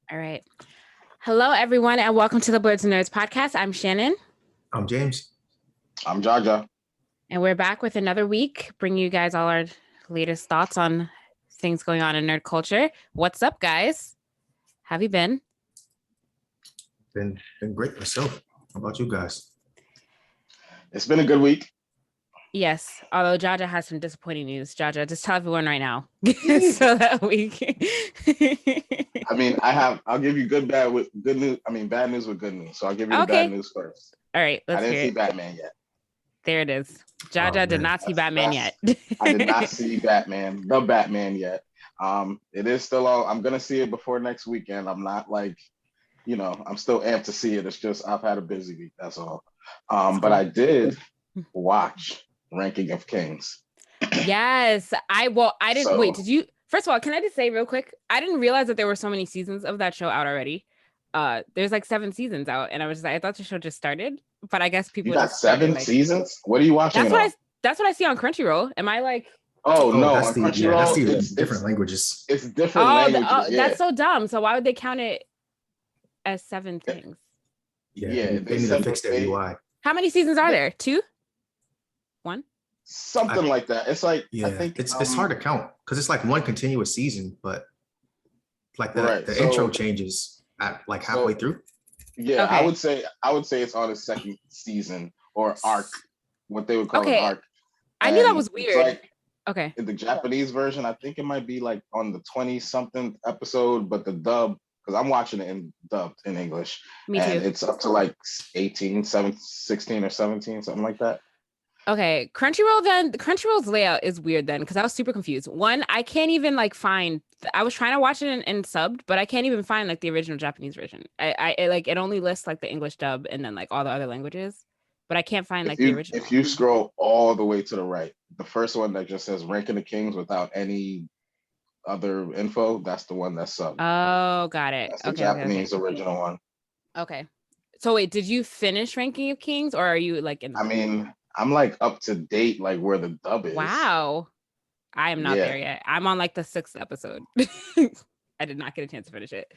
All right. Hello, everyone, and welcome to the Birds and Nerds podcast. I'm Shannon. I'm James. I'm Jaja. And we're back with another week, bringing you guys all our latest thoughts on things going on in nerd culture. What's up, guys? How have you been? Been great myself. How about you guys? It's been a good week. Yes, although Jaja has some disappointing news. Jaja, just tell everyone right now so that we can... I mean, I'll give you bad news. I mean, bad news with good news. So I'll give you the bad news first. All right, let's I hear didn't see it. Batman yet. There it is. Jaja did not see Batman yet. I did not see the Batman yet. It is still on. I'm gonna see it before next weekend. I'm not like, I'm still amped to see it. It's just I've had a busy week. That's all. But I did watch Ranking of Kings. Yes, I didn't wait. Did you? First of all, can I just say real quick? I didn't realize that there were so many seasons of that show out already. There's like 7 seasons out, and I was just I thought the show just started, but I guess people got just started, 7 seasons. What are you watching? That's what I see on Crunchyroll. Am I like? Oh no, that's the different languages. It's different languages. That's so dumb. So why would they count it as 7 things? Yeah, they need to fix their UI. How many seasons are there? 2? 1? Something like that. It's like I think it's hard to count because it's like one continuous season, but like the intro changes at like halfway through. Yeah, okay. I would say it's on the second season or arc, what they would call an arc. I knew that was weird. Like, okay. In the Japanese version, I think it might be like on the 20-something episode, but the dub, because I'm watching it in dubbed in English. Me too. And it's up to like 16 or 17, something like that. Okay, Crunchyroll's layout is weird then, because I was super confused. One, I can't even like find. I was trying to watch it in subbed, but I can't even find like the original Japanese version. It only lists like the English dub and then like all the other languages, but I can't find the original. If you scroll all the way to the right, the first one that just says Ranking the Kings without any other info, that's the one that's subbed. Oh, got it. That's the Japanese original one. Okay, so wait, did you finish Ranking of Kings, or are you like in? I mean, I'm like up to date, like where the dub is. Wow. I am not there yet. I'm on like the 6th episode. I did not get a chance to finish it.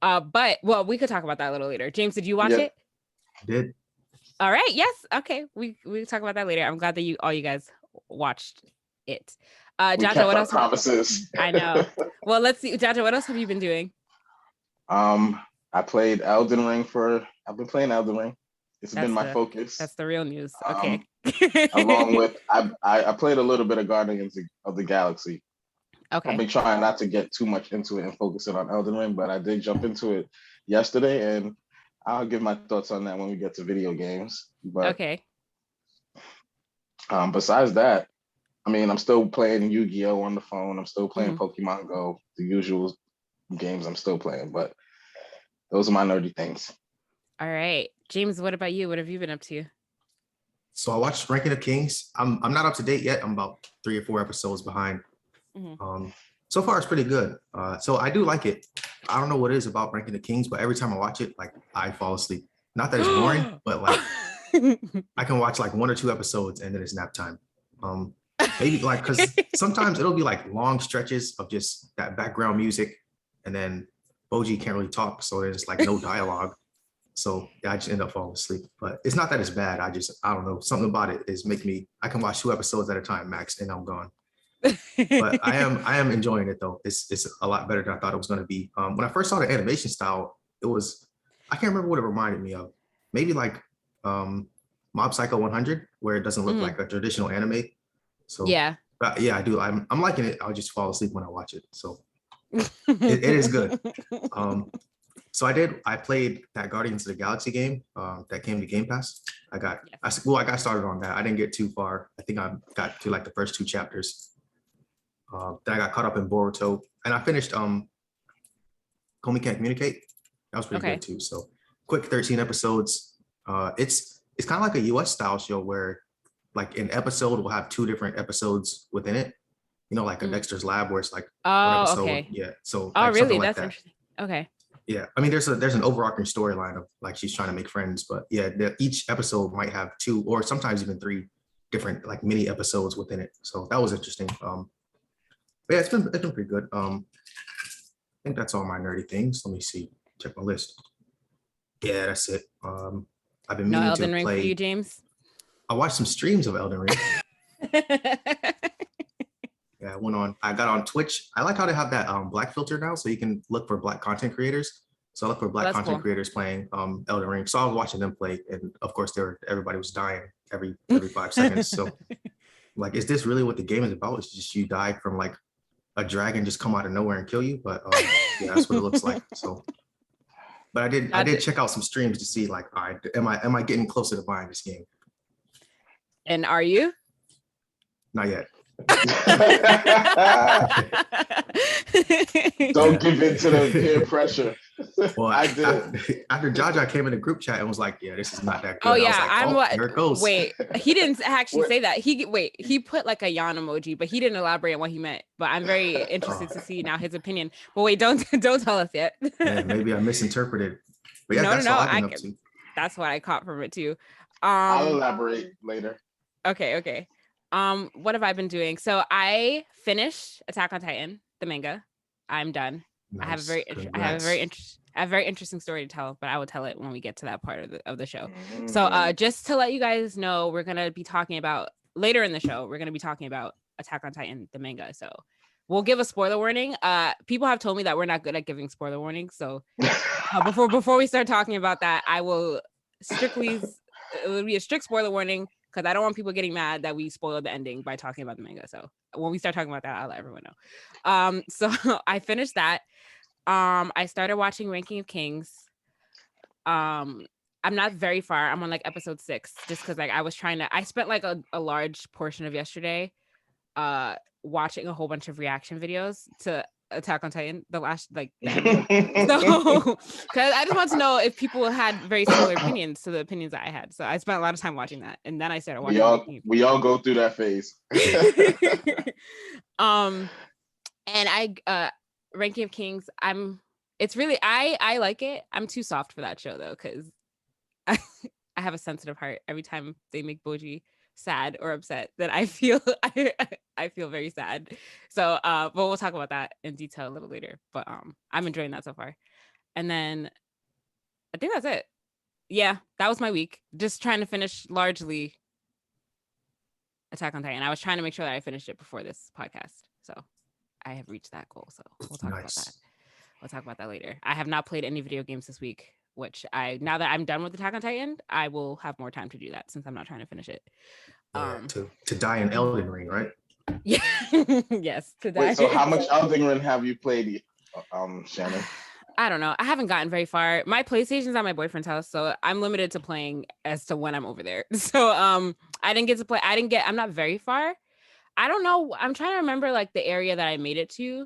But we could talk about that a little later. James, did you watch it? I did. All right. Yes. Okay. We can talk about that later. I'm glad that all you guys watched it. Jaja, what else? Promises. I know. Well, let's see. Jaja, what else have you been doing? I played Elden Ring I've been playing Elden Ring. It's been my focus. That's the real news. Okay. Along with, I played a little bit of Guardians of the Galaxy. Okay. I've been trying not to get too much into it and focus it on Elden Ring, but I did jump into it yesterday, and I'll give my thoughts on that when we get to video games. But okay. Besides that, I mean, I'm still playing Yu-Gi-Oh on the phone. I'm still playing Pokemon Go, the usual games I'm still playing. But those are my nerdy things. All right. James, what about you? What have you been up to? So I watched Ranking of Kings. I'm not up to date yet. I'm about 3 or 4 episodes behind. So far it's pretty good. So I do like it. I don't know what it is about Ranking of Kings, but every time I watch it, like I fall asleep. Not that it's boring, but like I can watch like 1 or 2 episodes and then it's nap time. Maybe like because sometimes it'll be like long stretches of just that background music, and then Boji can't really talk, so there's like no dialogue. So yeah, I just end up falling asleep. But it's not that it's bad. I don't know. Something about it is I can watch 2 episodes at a time max and I'm gone. But I am enjoying it though. It's a lot better than I thought it was going to be. When I first saw the animation style, I can't remember what it reminded me of. Maybe like Mob Psycho 100, where it doesn't look like a traditional anime. So yeah, I do. I'm liking it. I'll just fall asleep when I watch it. So it is good. So I played that Guardians of the Galaxy game that came to Game Pass. I got started on that. I didn't get too far. I think I got to like the first 2 chapters. Then I got caught up in Boruto, and I finished Komi Can't Communicate. That was pretty good too. So quick 13 episodes. It's kind of like a US style show where like an episode will have 2 different episodes within it. You know, like a Dexter's Lab where it's like one episode. Okay. Yeah. So really? Like That's interesting. Okay. Yeah, I mean, there's an overarching storyline of like she's trying to make friends, but yeah, each episode might have 2 or sometimes even 3 different like mini episodes within it. So that was interesting. But yeah, it's been pretty good. think that's all my nerdy things. Let me see. Check my list. Yeah, that's it. I've been No meaning to Elden Ring for you, play. James? I watched some streams of Elden Ring. Yeah, I got on Twitch. I like how they have that black filter now, so you can look for black content creators. So I look for black That's content cool. creators playing Elden Ring. So I was watching them play, and of course, everybody was dying every 5 seconds. So like, is this really what the game is about? It's just you die from like a dragon just come out of nowhere and kill you. But yeah, that's what it looks like. So, but I did check out some streams to see like, all right, am I getting closer to buying this game? And are you? Not yet. Don't give in to the peer pressure. Well, I did. After Jaja came in the group chat and was like, "Yeah, this is not that good." Oh yeah, I was like, "Oh, here it goes." Wait, he didn't actually say that. He put like a yawn emoji, but he didn't elaborate on what he meant. But I'm very interested to see now his opinion. But wait, don't tell us yet. Yeah, maybe I misinterpreted. But yeah, that's all I've been up to. That's what I caught from it too. I'll elaborate later. Okay. What have I been doing? So I finished Attack on Titan, the manga. I'm done. Nice. I have a very interesting story to tell, but I will tell it when we get to that part of the show. So just to let you guys know, we're gonna be talking about later in the show. We're gonna be talking about Attack on Titan, the manga. So we'll give a spoiler warning. People have told me that we're not good at giving spoiler warnings. So before we start talking about that, it will be a strict spoiler warning, because I don't want people getting mad that we spoiled the ending by talking about the manga. So when we start talking about that, I'll let everyone know. So I finished that. I started watching Ranking of Kings. I'm not very far. I'm on like episode 6, just because like I spent like a large portion of yesterday watching a whole bunch of reaction videos to Attack on Titan, the ending. So because I just want to know if people had very similar opinions to the opinions that I had. So I spent a lot of time watching that, and then I started watching. We all go through that phase. And Ranking of Kings, it's really I like it. I'm too soft for that show though, because I have a sensitive heart. Every time they make Boji sad or upset, that I feel I feel very sad. So but we'll talk about that in detail a little later. But I'm enjoying that so far. And then I think that's it. Yeah, that was my week. Just trying to finish largely Attack on Titan. I was trying to make sure that I finished it before this podcast. So I have reached that goal. So we'll talk about that. We'll talk about that later. I have not played any video games this week, which now that I'm done with Attack on Titan, I will have more time to do that, since I'm not trying to finish it. To die in Elden Ring, right? Yeah. Yes, to die. Wait, so how much Elden Ring have you played, Shannon? I don't know. I haven't gotten very far. My PlayStation's at my boyfriend's house, so I'm limited to playing as to when I'm over there. So I didn't get to play. I'm not very far. I don't know. I'm trying to remember like the area that I made it to,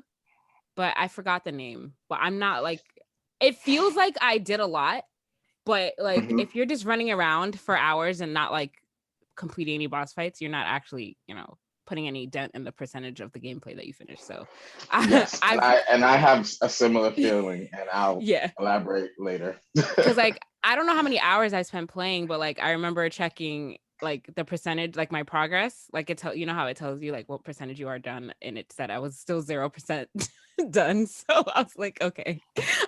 but I forgot the name. But I'm not like, it feels like I did a lot, but like if you're just running around for hours and not like completing any boss fights, you're not actually, putting any dent in the percentage of the gameplay that you finish. So yes, I have a similar feeling, and I'll elaborate later. Because like I don't know how many hours I spent playing, but like I remember checking like the percentage, like my progress, like you know how it tells you like what percentage you are done, and it said I was still 0% done. So I was like, okay.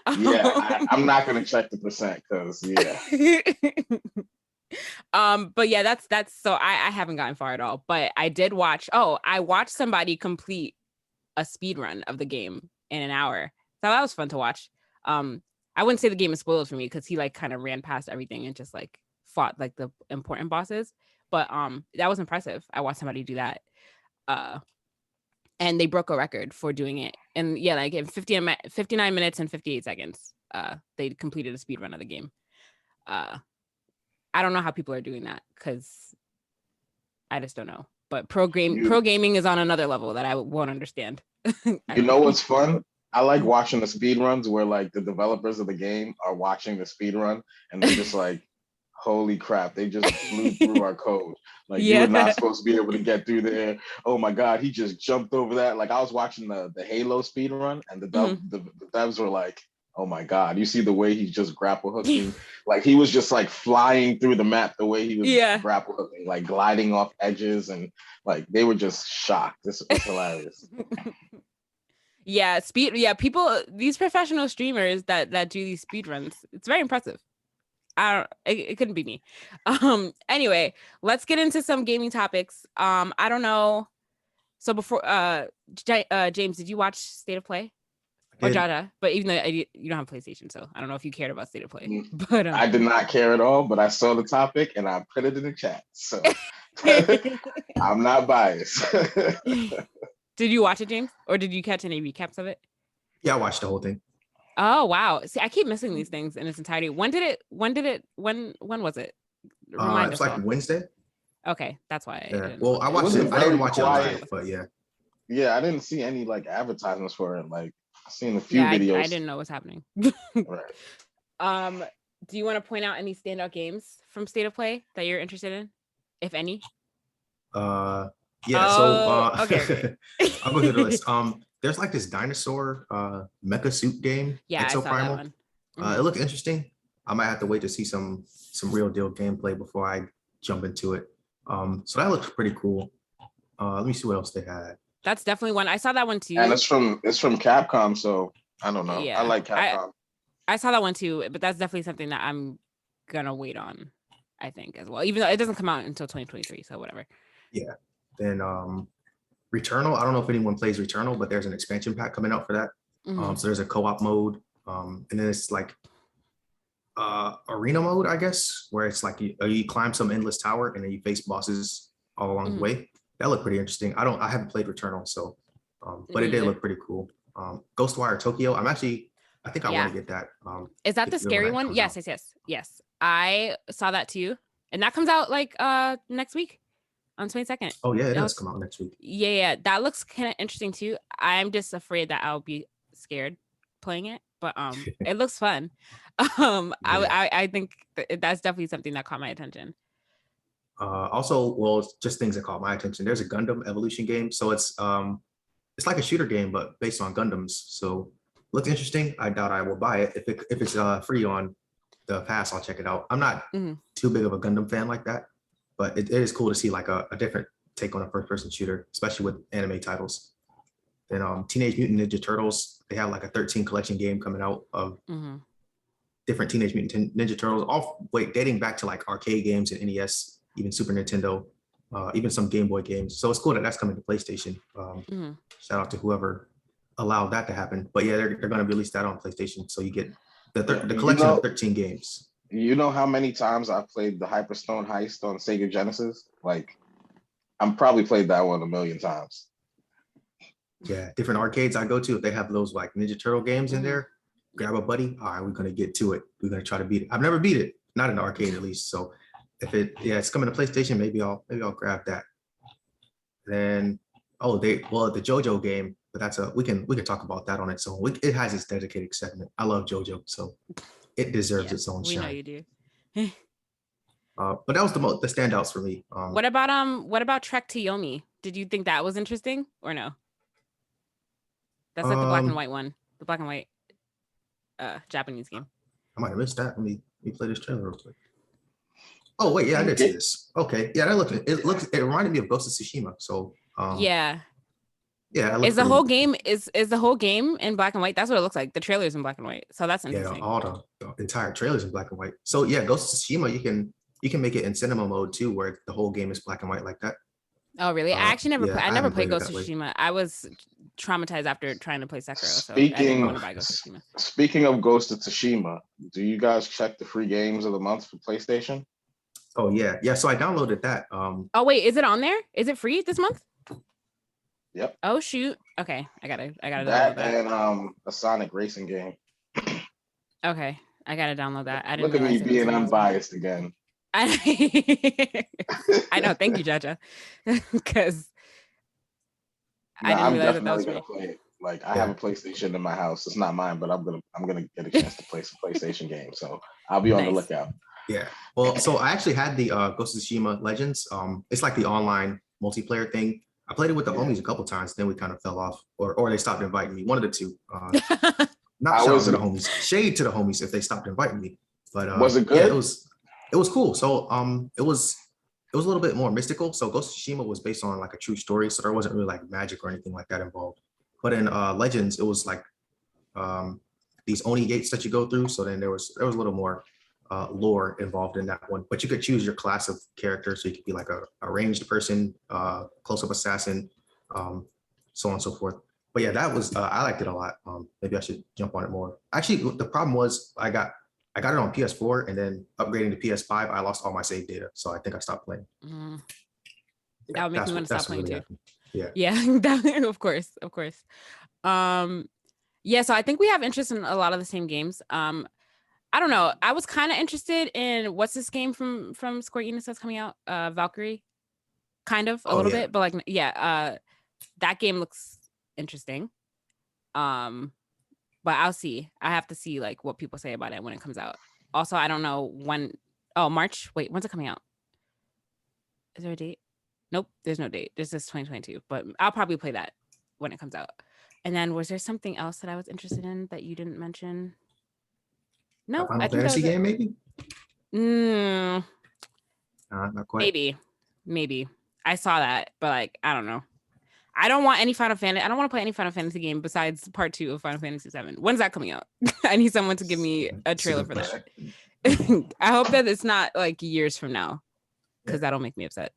I'm not gonna check the percent, because but yeah, that's so I haven't gotten far at all, but I did watch. I watched somebody complete a speed run of the game in an hour, so that was fun to watch. I wouldn't say the game is spoiled for me, because he like kind of ran past everything and just like fought like the important bosses, but that was impressive. I watched somebody do that, and they broke a record for doing it, and yeah, like in 59 minutes and 58 seconds they completed a speed run of the game. I don't know how people are doing that, because I just don't know. But pro gaming is on another level that I won't understand. You know what's fun? I like watching the speed runs where like the developers of the game are watching the speed run, and they're just like, holy crap, they just blew through our code. Like you were not supposed to be able to get through there. Oh my God, he just jumped over that. Like I was watching the Halo speed run, and the devs were like, oh my God, you see the way he's just grapple hooking? Like he was just like flying through the map the way he was grapple hooking, like gliding off edges, and like they were just shocked. This was hilarious. Yeah, speed. Yeah, people. These professional streamers that do these speed runs. It's very impressive. I don't. It couldn't be me. Anyway, let's get into some gaming topics. I don't know. So before, James, did you watch State of Play or Did Jaja? But even though you don't have PlayStation, so I don't know if you cared about State of Play. Mm, But I did not care at all, but I saw the topic and I put it in the chat. So I'm not biased. Did you watch it, James, or did you catch any recaps of it? Yeah, I watched the whole thing. Oh wow! See, I keep missing these things in its entirety. When was it? Remind It's us like all. Wednesday. Okay, that's why. Yeah. Well, I watched it. I very didn't watch it quiet. live, but yeah. Yeah, I didn't see any like advertisements for it. Like I seen a few videos. I didn't know what's happening. Right. Do you want to point out any standout games from State of Play that you're interested in, if any? Yeah. Okay. I'll go through the list. There's like this dinosaur mecha suit game, Yeah, Exo I saw Primal. that one. It looked interesting. I might have to wait to see some real deal gameplay before I jump into it. So that looks pretty cool. Let me see what else they had. That's definitely one. I saw that one too. And it's from Capcom, so I don't know. Yeah, I like Capcom. I saw that one too, but that's definitely something that I'm gonna wait on, I think, as well. Even though it doesn't come out until 2023, so whatever. Yeah. Then Returnal. I don't know if anyone plays Returnal, but there's an expansion pack coming out for that. So there's a co-op mode, and then it's like arena mode, I guess, where it's like you climb some endless tower and then you face bosses all along the way. That looked pretty interesting. I haven't played Returnal, so but it did look pretty cool. Ghostwire Tokyo. I think I want to get that. Is that the scary one? Yes. I saw that too. And that comes out like next week on 22nd. Oh yeah, it does come out next week. Yeah. That looks kind of interesting too. I'm just afraid that I'll be scared playing it, but it looks fun. I think that's definitely something that caught my attention. Also, well, just things that caught my attention. There's a Gundam Evolution game, so it's like a shooter game, but based on Gundams. So looks interesting. I doubt I will buy it. If it's free on the pass, I'll check it out. I'm not too big of a Gundam fan like that, but it is cool to see like a different take on a first-person shooter, especially with anime titles. Then Teenage Mutant Ninja Turtles, they have like a 13 collection game coming out of different Teenage Mutant Ninja Turtles, all dating back to like arcade games and NES, even Super Nintendo, even some Game Boy games. So it's cool that that's coming to PlayStation. Shout out to whoever allowed that to happen. But yeah, they're going to release that on PlayStation. So you get the collection of 13 games. You know how many times I've played the Hyperstone Heist on Sega Genesis? Like, I'm probably played that one a million times. Yeah, different arcades I go to, if they have those like Ninja Turtle games in there, grab a buddy. All right, we're going to get to it. We're going to try to beat it. I've never beat it, not in the arcade at least. So if it's coming to PlayStation, maybe I'll grab that. Then the JoJo game, but we can talk about that on its own. It has its dedicated segment. I love JoJo, so it deserves its own shine. We know you do. But that was the standouts for me. What about Trek to Yomi? Did you think that was interesting or no? That's like the black and white one, the black and white Japanese game. I might have missed that. Let me play this trailer real quick. Oh wait, yeah, I did see this. Okay, yeah, it reminded me of Ghost of Tsushima. So yeah. Is the whole game in black and white? That's what it looks like. The trailer's in black and white. So that's interesting. Yeah, all the entire trailer's in black and white. So yeah, Ghost of Tsushima, you can make it in cinema mode too, where the whole game is black and white like that. Oh really? I actually never played Ghost of Tsushima. I was traumatized after trying to play Sekiro. So I didn't want to buy Ghost of Tsushima. Speaking of Ghost of Tsushima, do you guys check the free games of the month for PlayStation? Oh yeah. So I downloaded that. Oh wait, is it on there? Is it free this month? Yep. Oh shoot. Okay, I gotta that download that. And a Sonic racing game. Okay, I gotta download that. I didn't look at me being unbiased again. I know. Thank you, Jaja. Because I didn't realize that was gonna play it. Like I have a PlayStation in my house. It's not mine, but I'm gonna get a chance to play some PlayStation games. So I'll be on the lookout. Yeah. Well, so I actually had the Ghost of Tsushima Legends. It's like the online multiplayer thing. I played it with the homies a couple times, then we kind of fell off, or they stopped inviting me. One of the two. Not shout out to the homies, shade to the homies if they stopped inviting me. But was it good? Yeah, it was cool. So it was a little bit more mystical. So Ghost of Tsushima was based on like a true story, so there wasn't really like magic or anything like that involved. But in Legends, it was like these Oni gates that you go through. So then there was a little more lore involved in that one. But you could choose your class of character. So you could be like a ranged person, close-up assassin, so on and so forth. But yeah, that was I liked it a lot. Maybe I should jump on it more. Actually, the problem was I got it on PS4, and then upgrading to PS5, I lost all my save data. So I think I stopped playing. That would make me want to stop playing really too. happened. Yeah. Yeah, of course. Yeah, so I think we have interest in a lot of the same games. I don't know. I was kind of interested in what's this game from Square Enix that's coming out? Valkyrie, kind of a little bit, but like that game looks interesting. But I'll see. I have to see like what people say about it when it comes out. Also, I don't know when. Oh, March. Wait, when's it coming out? Is there a date? Nope, there's no date. This is 2022, but I'll probably play that when it comes out. And then was there something else that I was interested in that you didn't mention? No, a Final Fantasy game, maybe? Not quite. Maybe. I saw that, but like, I don't know. I don't want any Final Fantasy. I don't want to play any Final Fantasy game besides part 2 of Final Fantasy 7. When's that coming out? I need someone to give me a trailer for that. I hope that it's not like years from now, because that'll make me upset.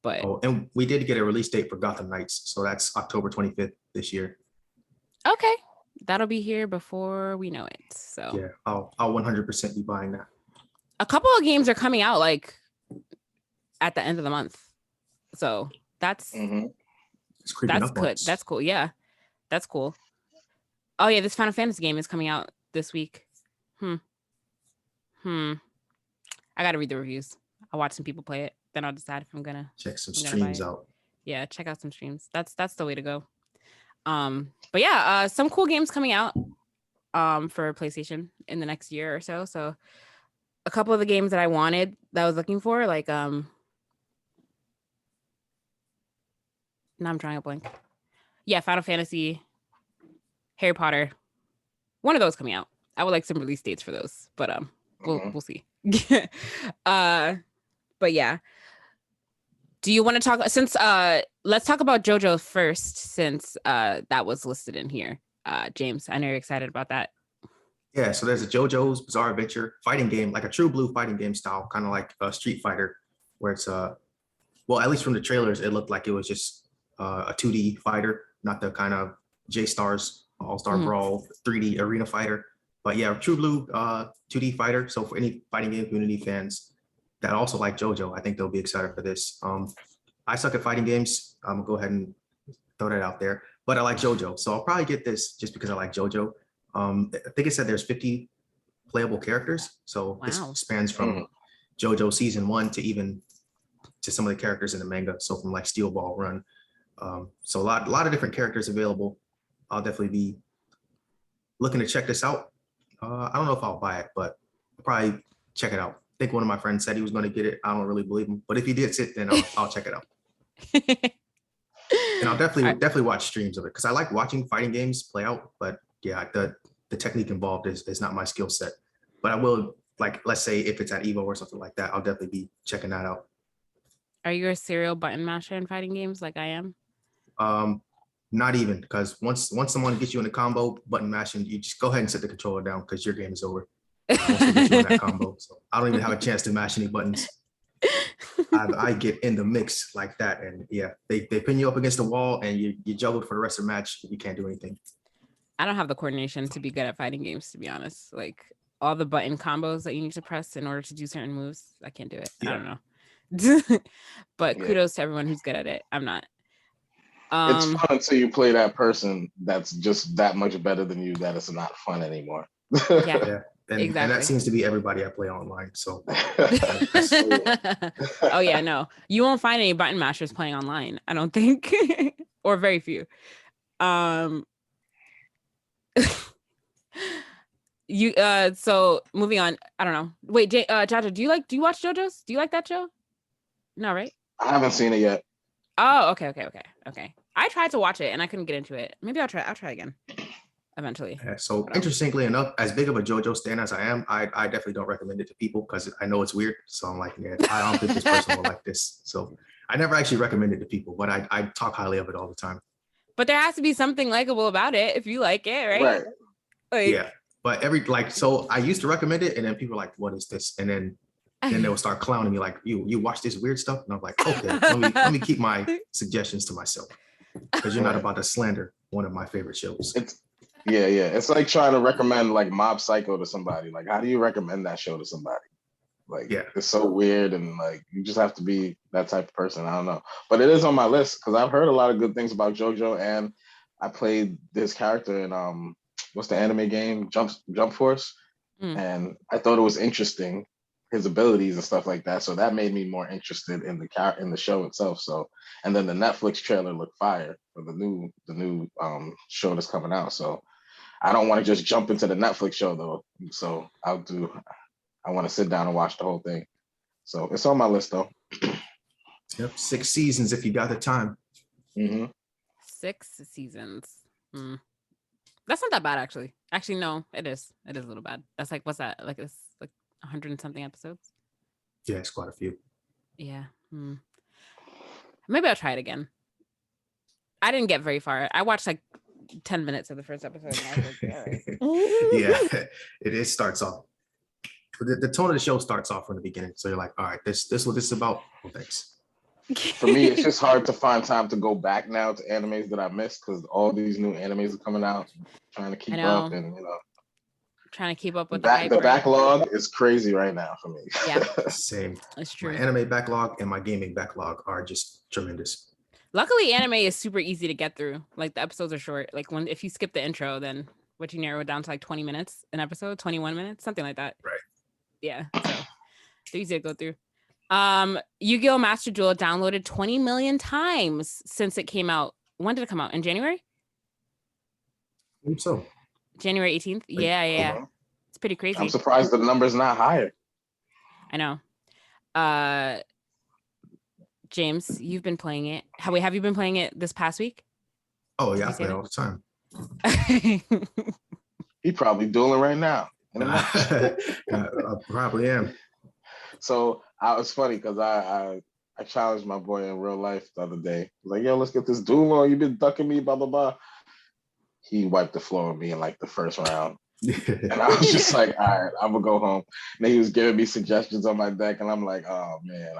But and we did get a release date for Gotham Knights, so that's October 25th this year. Okay, that'll be here before we know it. So yeah, I'll 100% be buying that. A couple of games are coming out like at the end of the month, so that's good. That's cool. Yeah, that's cool. Oh yeah, this Final Fantasy game is coming out this week. I gotta read the reviews. I'll watch some people play it, then I'll decide if I'm gonna check some streams out. Yeah, check out some streams. That's the way to go. But yeah, some cool games coming out for PlayStation in the next year or so. So a couple of the games that I wanted, that I was looking for, like now I'm drawing a blank. Yeah, Final Fantasy, Harry Potter, one of those coming out. I would like some release dates for those, but we'll see. But yeah, do you want to talk let's talk about JoJo first, since that was listed in here. James, I know you're excited about that. Yeah, so there's a JoJo's Bizarre Adventure fighting game, like a true blue fighting game style, kind of like a Street Fighter, where it's well, at least from the trailers, it looked like it was just a 2D fighter, not the kind of J-Stars All-Star Brawl 3D arena fighter. But yeah, true blue 2D fighter. So for any fighting game community fans that also like JoJo, I think they'll be excited for this. I suck at fighting games. I'm gonna go ahead and throw that out there, but I like JoJo, so I'll probably get this just because I like JoJo. I think it said there's 50 playable characters, so this spans from JoJo season 1 to some of the characters in the manga. So from like Steel Ball Run, so a lot of different characters available. I'll definitely be looking to check this out. I don't know if I'll buy it, but I'll probably check it out. I think one of my friends said he was going to get it. I don't really believe him, but if he did sit, then I'll check it out. And I'll definitely watch streams of it, because I like watching fighting games play out. But yeah, the technique involved is not my skill set. But I will, like, let's say if it's at Evo or something like that, I'll definitely be checking that out. Are you a serial button masher in fighting games like I am? Not even, because once someone gets you in a combo, button mashing, you just go ahead and set the controller down because your game is over. Once they get you in that combo, so I don't even have a chance to mash any buttons. I get in the mix like that, and yeah, they pin you up against the wall, and you juggled for the rest of the match. You can't do anything. I don't have the coordination to be good at fighting games, to be honest. Like all the button combos that you need to press in order to do certain moves, I can't do it. Yeah. I don't know. But kudos to everyone who's good at it. I'm not. It's fun until you play that person that's just that much better than you that it's not fun anymore. Yeah. And, exactly. And that seems to be everybody I play online. So oh yeah, no. You won't find any button mashers playing online, I don't think. Or very few. You so moving on. I don't know. Wait, Jaja, do you watch JoJo's? Do you like that show? No, right? I haven't seen it yet. Oh, okay. I tried to watch it and I couldn't get into it. Maybe I'll try again eventually. Yeah, so interestingly enough, as big of a JoJo stan as I am, I definitely don't recommend it to people because I know it's weird. So I'm like, yeah, I don't think this person will like this. So I never actually recommend it to people, but I talk highly of it all the time. But there has to be something likable about it if you like it, right? Right. Like, Yeah. But so I used to recommend it, and then people were like, "What is this?" And then they would start clowning me like, "You watch this weird stuff?" And I'm like, "Okay, let me keep my suggestions to myself, because you're not about to slander one of my favorite shows." Yeah. It's like trying to recommend like Mob Psycho to somebody. Like, how do you recommend that show to somebody? Like, it's so weird, and like you just have to be that type of person. I don't know, but it is on my list because I've heard a lot of good things about JoJo, and I played this character in what's the anime game, Jump Force, and I thought it was interesting, his abilities and stuff like that. So that made me more interested in the show itself. So, and then the Netflix trailer looked fire for the new show that's coming out. So I don't want to just jump into the Netflix show though. So I want to sit down and watch the whole thing. So it's on my list though. Yep, 6 seasons if you got the time. 6 seasons. That's not that bad, actually. Actually, no, it is. It is a little bad. That's like, what's that? Like, it's like 100 and something episodes. Yeah, it's quite a few. Yeah. Maybe I'll try it again. I didn't get very far. I watched like 10 minutes of the first episode. And I was like, all right. Yeah, it starts off. The tone of the show starts off from the beginning. So you're like, all right, this what this is about. Well, thanks. For me, it's just hard to find time to go back now to animes that I missed because all these new animes are coming out. Trying to keep up, and trying to keep up with the backlog is crazy right now for me. Yeah, same. That's true. My anime backlog and my gaming backlog are just tremendous. Luckily, anime is super easy to get through. Like the episodes are short. Like if you skip the intro, then what you narrow it down to like 20 minutes an episode, 21 minutes, something like that. Right. Yeah. So they're easy to go through. Yu-Gi-Oh! Master Duel downloaded 20 million times since it came out. When did it come out? In January? I think so. January 18th? Yeah. It's pretty crazy. I'm surprised the number's not higher. I know. James, you've been playing it. Have you been playing it this past week? Oh yeah, I play it all the time. He probably dueling right now. I probably am. So I was funny because I challenged my boy in real life the other day. Like, yo, let's get this duel on. You've been ducking me, blah blah blah. He wiped the floor with me in like the first round. And I was just like, all right, I'm gonna go home. And then he was giving me suggestions on my deck, and I'm like, oh man,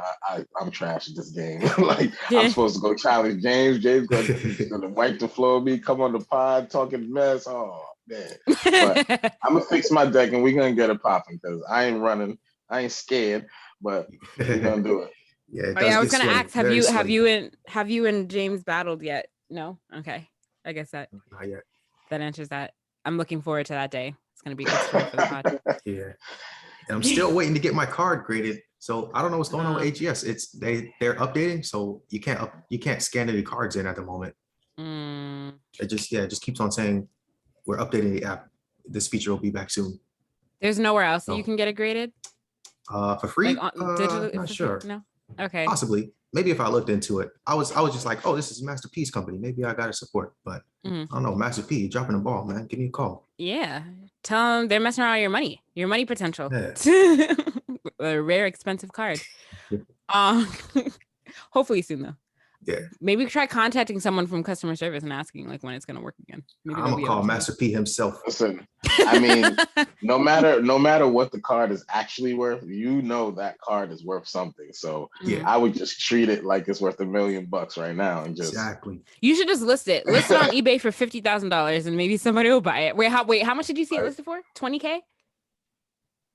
I'm trash at this game. Like, I'm supposed to go challenge James. James gonna wipe the floor with me, come on the pod, talking mess. Oh man. But I'm gonna fix my deck and we're gonna get it popping because I ain't running, I ain't scared, but we're gonna do it. Yeah, I was gonna ask, have you and James battled yet? No? Okay. I guess that not yet. That answers that. I'm looking forward to that day. It's gonna be a good story for the pod. Yeah. And I'm still waiting to get my card graded. So I don't know what's going on with AGS. They're updating, so you can't scan any cards in at the moment. It just keeps on saying we're updating the app. This feature will be back soon. There's nowhere else that you can get it graded? For free? Like digitally? Not sure. No? Okay. Possibly. Maybe if I looked into it. I was just like, oh, this is Master P's company. Maybe I gotta support. But I don't know, Master P, you're dropping the ball, man. Give me a call. Yeah. Tell them they're messing around with your money potential. Yeah. A rare, expensive card. Hopefully soon though. Yeah. Maybe try contacting someone from customer service and asking like when it's gonna work again. Maybe I'm gonna call Master P himself. Listen, I mean, no matter what the card is actually worth, that card is worth something. So yeah, I would just treat it like it's worth $1 million right now and just exactly. You should just list it. List it on eBay for $50,000 and maybe somebody will buy it. Wait, how much did you see it listed for? 20K?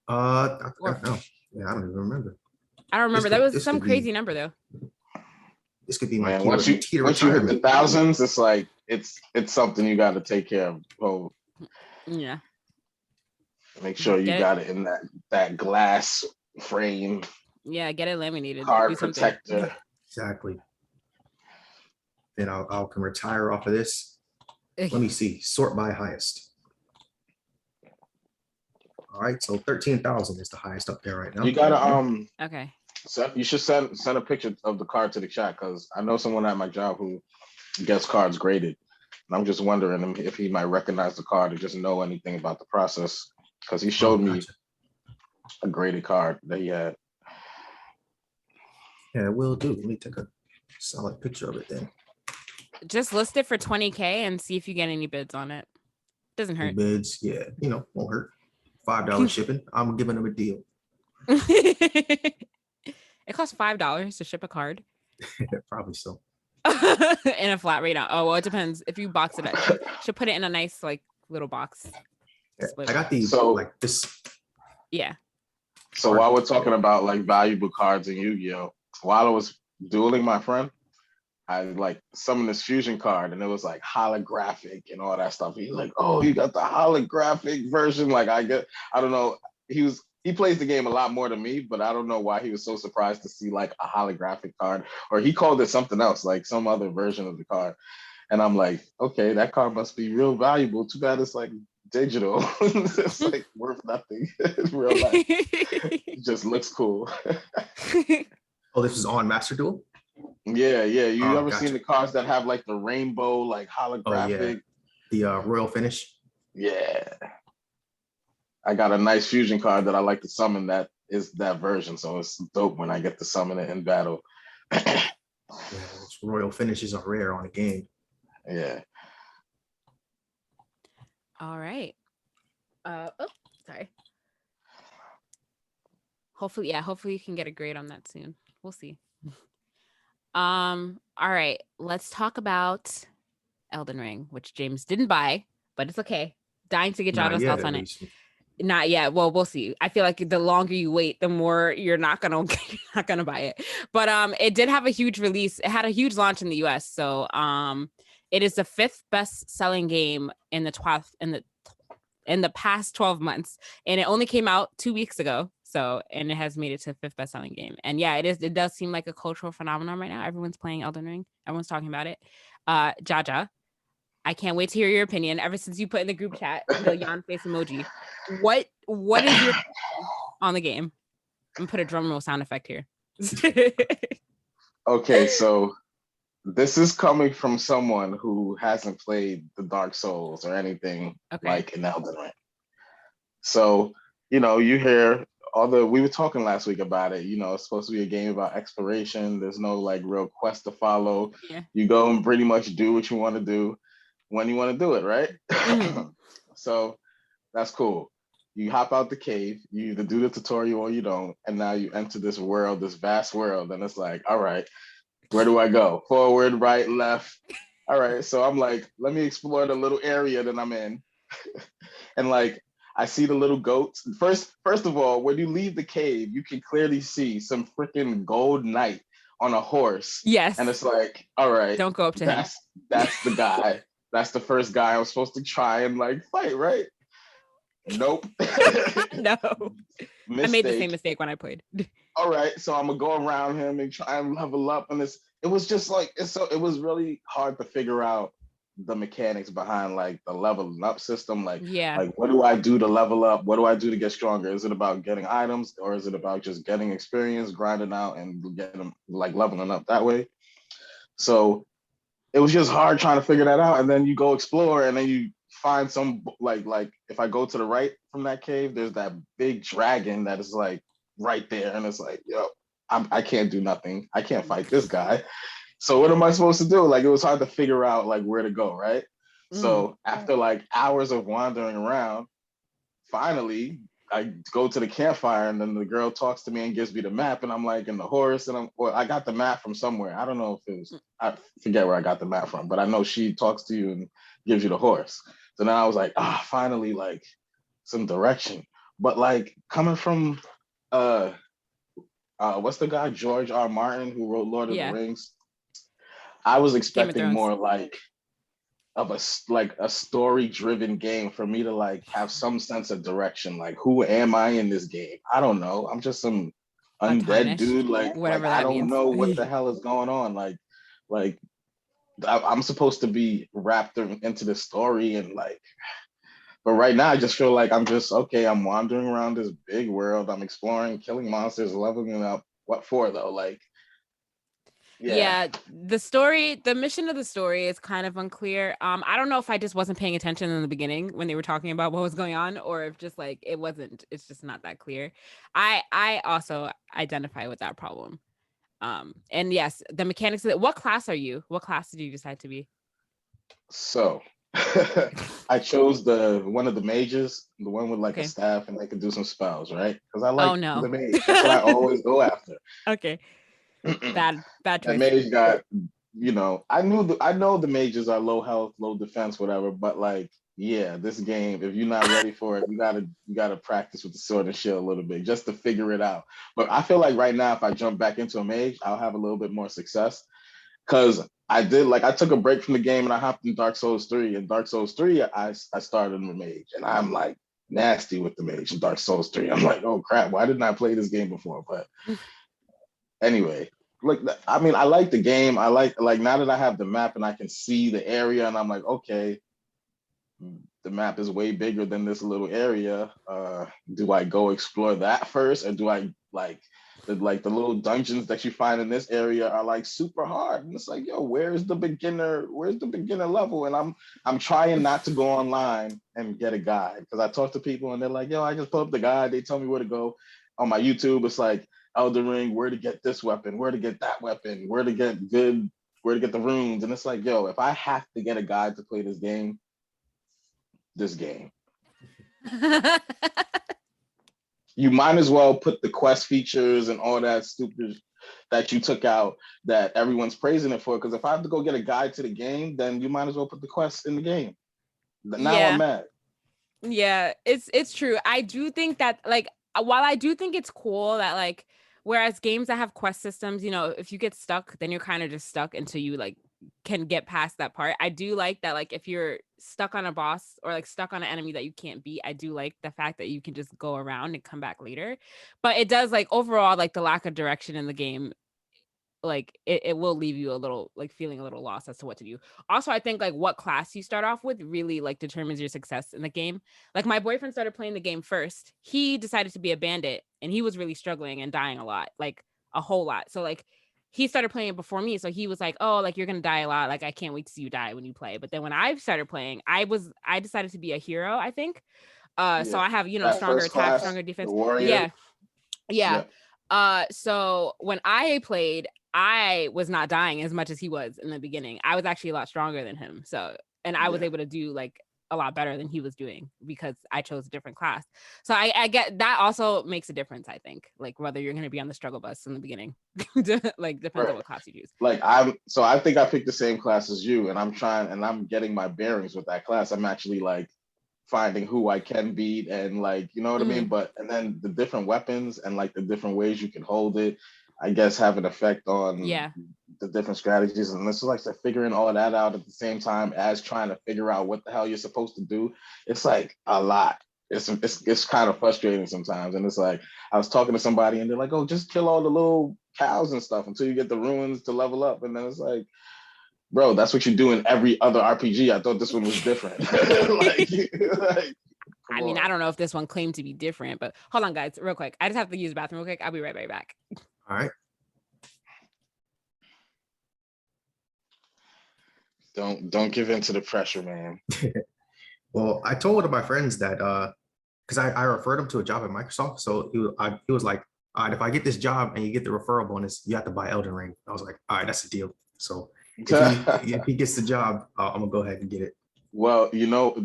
I don't know. Yeah, I don't even remember. I don't remember. That was some crazy number though. This could be my once you hit the thousands, it's like it's something you got to take care of. Oh, yeah. Make sure you got it in that glass frame. Yeah, get it laminated. Card protector. Exactly. Then I can retire off of this. Let me see. Sort by highest. All right, so 13,000 is the highest up there right now. You gotta okay. So you should send a picture of the card to the chat because I know someone at my job who gets cards graded. And I'm just wondering if he might recognize the card or just know anything about the process because he showed me a graded card that he had. Yeah, will do. Let me take a solid picture of it then. Just list it for 20K and see if you get any bids on it. Doesn't hurt. Bids, yeah, won't hurt. $5 shipping. I'm giving them a deal. It costs $5 to ship a card. Probably so. In a flat rate. Oh, well, it depends. If you box it up, should put it in a nice like little box. Yeah, I got these like this. Yeah. So while we're talking about like valuable cards in Yu-Gi-Oh, while I was dueling my friend, I like summoned this fusion card and it was like holographic and all that stuff. He's like, "Oh, you got the holographic version." Like I don't know. He plays the game a lot more than me, but I don't know why he was so surprised to see like a holographic card, or he called it something else, like some other version of the card. And I'm like, okay, that card must be real valuable. Too bad it's like digital. It's like worth nothing in real life. It just looks cool. Oh, this is on Master Duel? Yeah. You ever seen the cards that have like the rainbow, like holographic? The royal finish? Yeah. I got a nice fusion card that I like to summon that is that version. So it's dope when I get to summon it in battle. Yeah, those royal finishes are rare on a game. Yeah. All right. Sorry. Hopefully you can get a grade on that soon. We'll see. All right. Let's talk about Elden Ring, which James didn't buy, but it's okay. Dying to get Jaja's thoughts on it. Not yet. Well, we'll see. I feel like the longer you wait, the more you're not gonna buy it. But it did have a huge release. It had a huge launch in the US. So it is the 5th best-selling game in the past 12 months, and it only came out 2 weeks ago. So, and it has made it to 5th best-selling game. And yeah, it does seem like a cultural phenomenon right now. Everyone's playing Elden Ring. Everyone's talking about it. Jaja, I can't wait to hear your opinion. Ever since you put in the group chat the yawn face emoji, what is your on the game? I'm gonna put a drum roll sound effect here. Okay, so this is coming from someone who hasn't played the Dark Souls or anything like in Elden Ring. So, you hear we were talking last week about it, it's supposed to be a game about exploration. There's no like real quest to follow. Yeah. You go and pretty much do what you want to do when you want to do it, right? Mm-hmm. So that's cool. You hop out the cave, you either do the tutorial or you don't, and now you enter this world, this vast world, and it's like, all right, where do I go? Forward, right, left. All right, so I'm like, let me explore the little area that I'm in. And like, I see the little goats. First of all, when you leave the cave, you can clearly see some freaking gold knight on a horse. Yes. And it's like, all right, don't go up to him. That's the guy. That's the first guy I'm supposed to try and like fight, right? Nope. No. I made the same mistake when I played. All right, so I'm gonna go around him and try and level up, and it was just like it was really hard to figure out the mechanics behind like the leveling up system. Like what do I do to level up? What do I do to get stronger? Is it about getting items, or is it about just getting experience, grinding out, and getting like leveling up that way? So it was just hard trying to figure that out. And then you go explore, and then you find some like if I go to the right from that cave, there's that big dragon that is like right there, and it's like, yo, I can't do nothing. I can't fight this guy. So what am I supposed to do? Like, it was hard to figure out like where to go, right? So after like hours of wandering around, finally I go to the campfire, and then the girl talks to me and gives me the map, and I'm like in the horse, and I got the map from somewhere. I don't know if it was, I forget where I got the map from, but I know she talks to you and gives you the horse. So now I was like, finally, like some direction. But like coming from what's the guy, George R. Martin, who wrote Lord of the Rings? I was expecting more like of a story-driven game for me to like have some sense of direction. Like, who am I in this game? I don't know. I'm just some undead dude. Like I don't know what the hell is going on. Like I'm supposed to be wrapped into the story, and like, but right now I just feel like I'm just okay. I'm wandering around this big world. I'm exploring, killing monsters, leveling up. What for though? Like, yeah, the mission of the story is kind of unclear. I don't know if I just wasn't paying attention in the beginning when they were talking about what was going on, or if just like it's just not that clear. I also identify with that problem. And yes, the mechanics of it. What class are you? What class did you decide to be? So I chose the one of the mages, the one with like a Okay. staff and they could do some spells, right? Because I Oh like no. the mage. That's what I always go after. Okay. Bad That choice. mage got, I know the mages are low health, low defense, whatever, but like, yeah, this game, if you're not ready for it, you gotta practice with the sword and shield a little bit just to figure it out. But I feel like right now, if I jump back into a mage, I'll have a little bit more success. Cause I took a break from the game and I hopped in Dark Souls 3. In Dark Souls 3, I started in the mage and I'm like nasty with the mage in Dark Souls 3. I'm like, oh crap, why didn't I play this game before? But anyway, like I mean, I like the game. I like now that I have the map and I can see the area, and I'm like, okay, the map is way bigger than this little area. Do I go explore that first, or do I the little dungeons that you find in this area are like super hard? And it's like, yo, where's the beginner? Where's the beginner level? And I'm trying not to go online and get a guide because I talk to people and they're like, yo, I just pull up the guide. They tell me where to go. On my YouTube, it's like Elden Ring, where to get this weapon, where to get that weapon, where to get the runes. And it's like, yo, if I have to get a guide to play this game, you might as well put the quest features and all that stupid that you took out that everyone's praising it for. Because if I have to go get a guide to the game, then you might as well put the quest in the game. Now I'm mad. Yeah, it's true. I do think that like while I do think it's cool that like whereas games that have quest systems, if you get stuck, then you're kind of just stuck until you like can get past that part. I do like that like if you're stuck on a boss or like stuck on an enemy that you can't beat, I do like the fact that you can just go around and come back later. But it does like overall like the lack of direction in the game, like it will leave you a little like feeling a little lost as to what to do. Also, I think like what class you start off with really like determines your success in the game. Like my boyfriend started playing the game first. He decided to be a bandit and he was really struggling and dying a lot, like a whole lot. So like he started playing it before me. So he was like, oh, like you're gonna die a lot. Like I can't wait to see you die when you play. But then when I started playing, I decided to be a hero, I think. So I have, That stronger first attack, class, stronger defense. the warrior. Yeah. Yeah. So when I played, I was not dying as much as he was in the beginning. I was actually a lot stronger than him. So, and I was able to do like a lot better than he was doing because I chose a different class. So I get that also makes a difference, I think, like whether you're going to be on the struggle bus in the beginning, like depends on what class you choose. Like I think I picked the same class as you and I'm getting my bearings with that class. I'm actually like finding who I can beat and like, you know what I mean? But and then the different weapons and like the different ways you can hold it, I guess have an effect on the different strategies. And this is like figuring all that out at the same time as trying to figure out what the hell you're supposed to do. It's like a lot. It's kind of frustrating sometimes. And it's like I was talking to somebody and they're like, oh, just kill all the little cows and stuff until you get the ruins to level up. And then it's like, bro, that's what you do in every other RPG. I thought this one was different. I mean, I don't know if this one claimed to be different, but hold on, guys, real quick. I just have to use the bathroom real quick. I'll be right back. All right. Don't give in to the pressure, man. Well, I told one of my friends that because I referred him to a job at Microsoft, so he was like, all right, if I get this job and you get the referral bonus, you have to buy Elden Ring. I was like, all right, that's a deal. So if he gets the job, I'm gonna go ahead and get it. Well,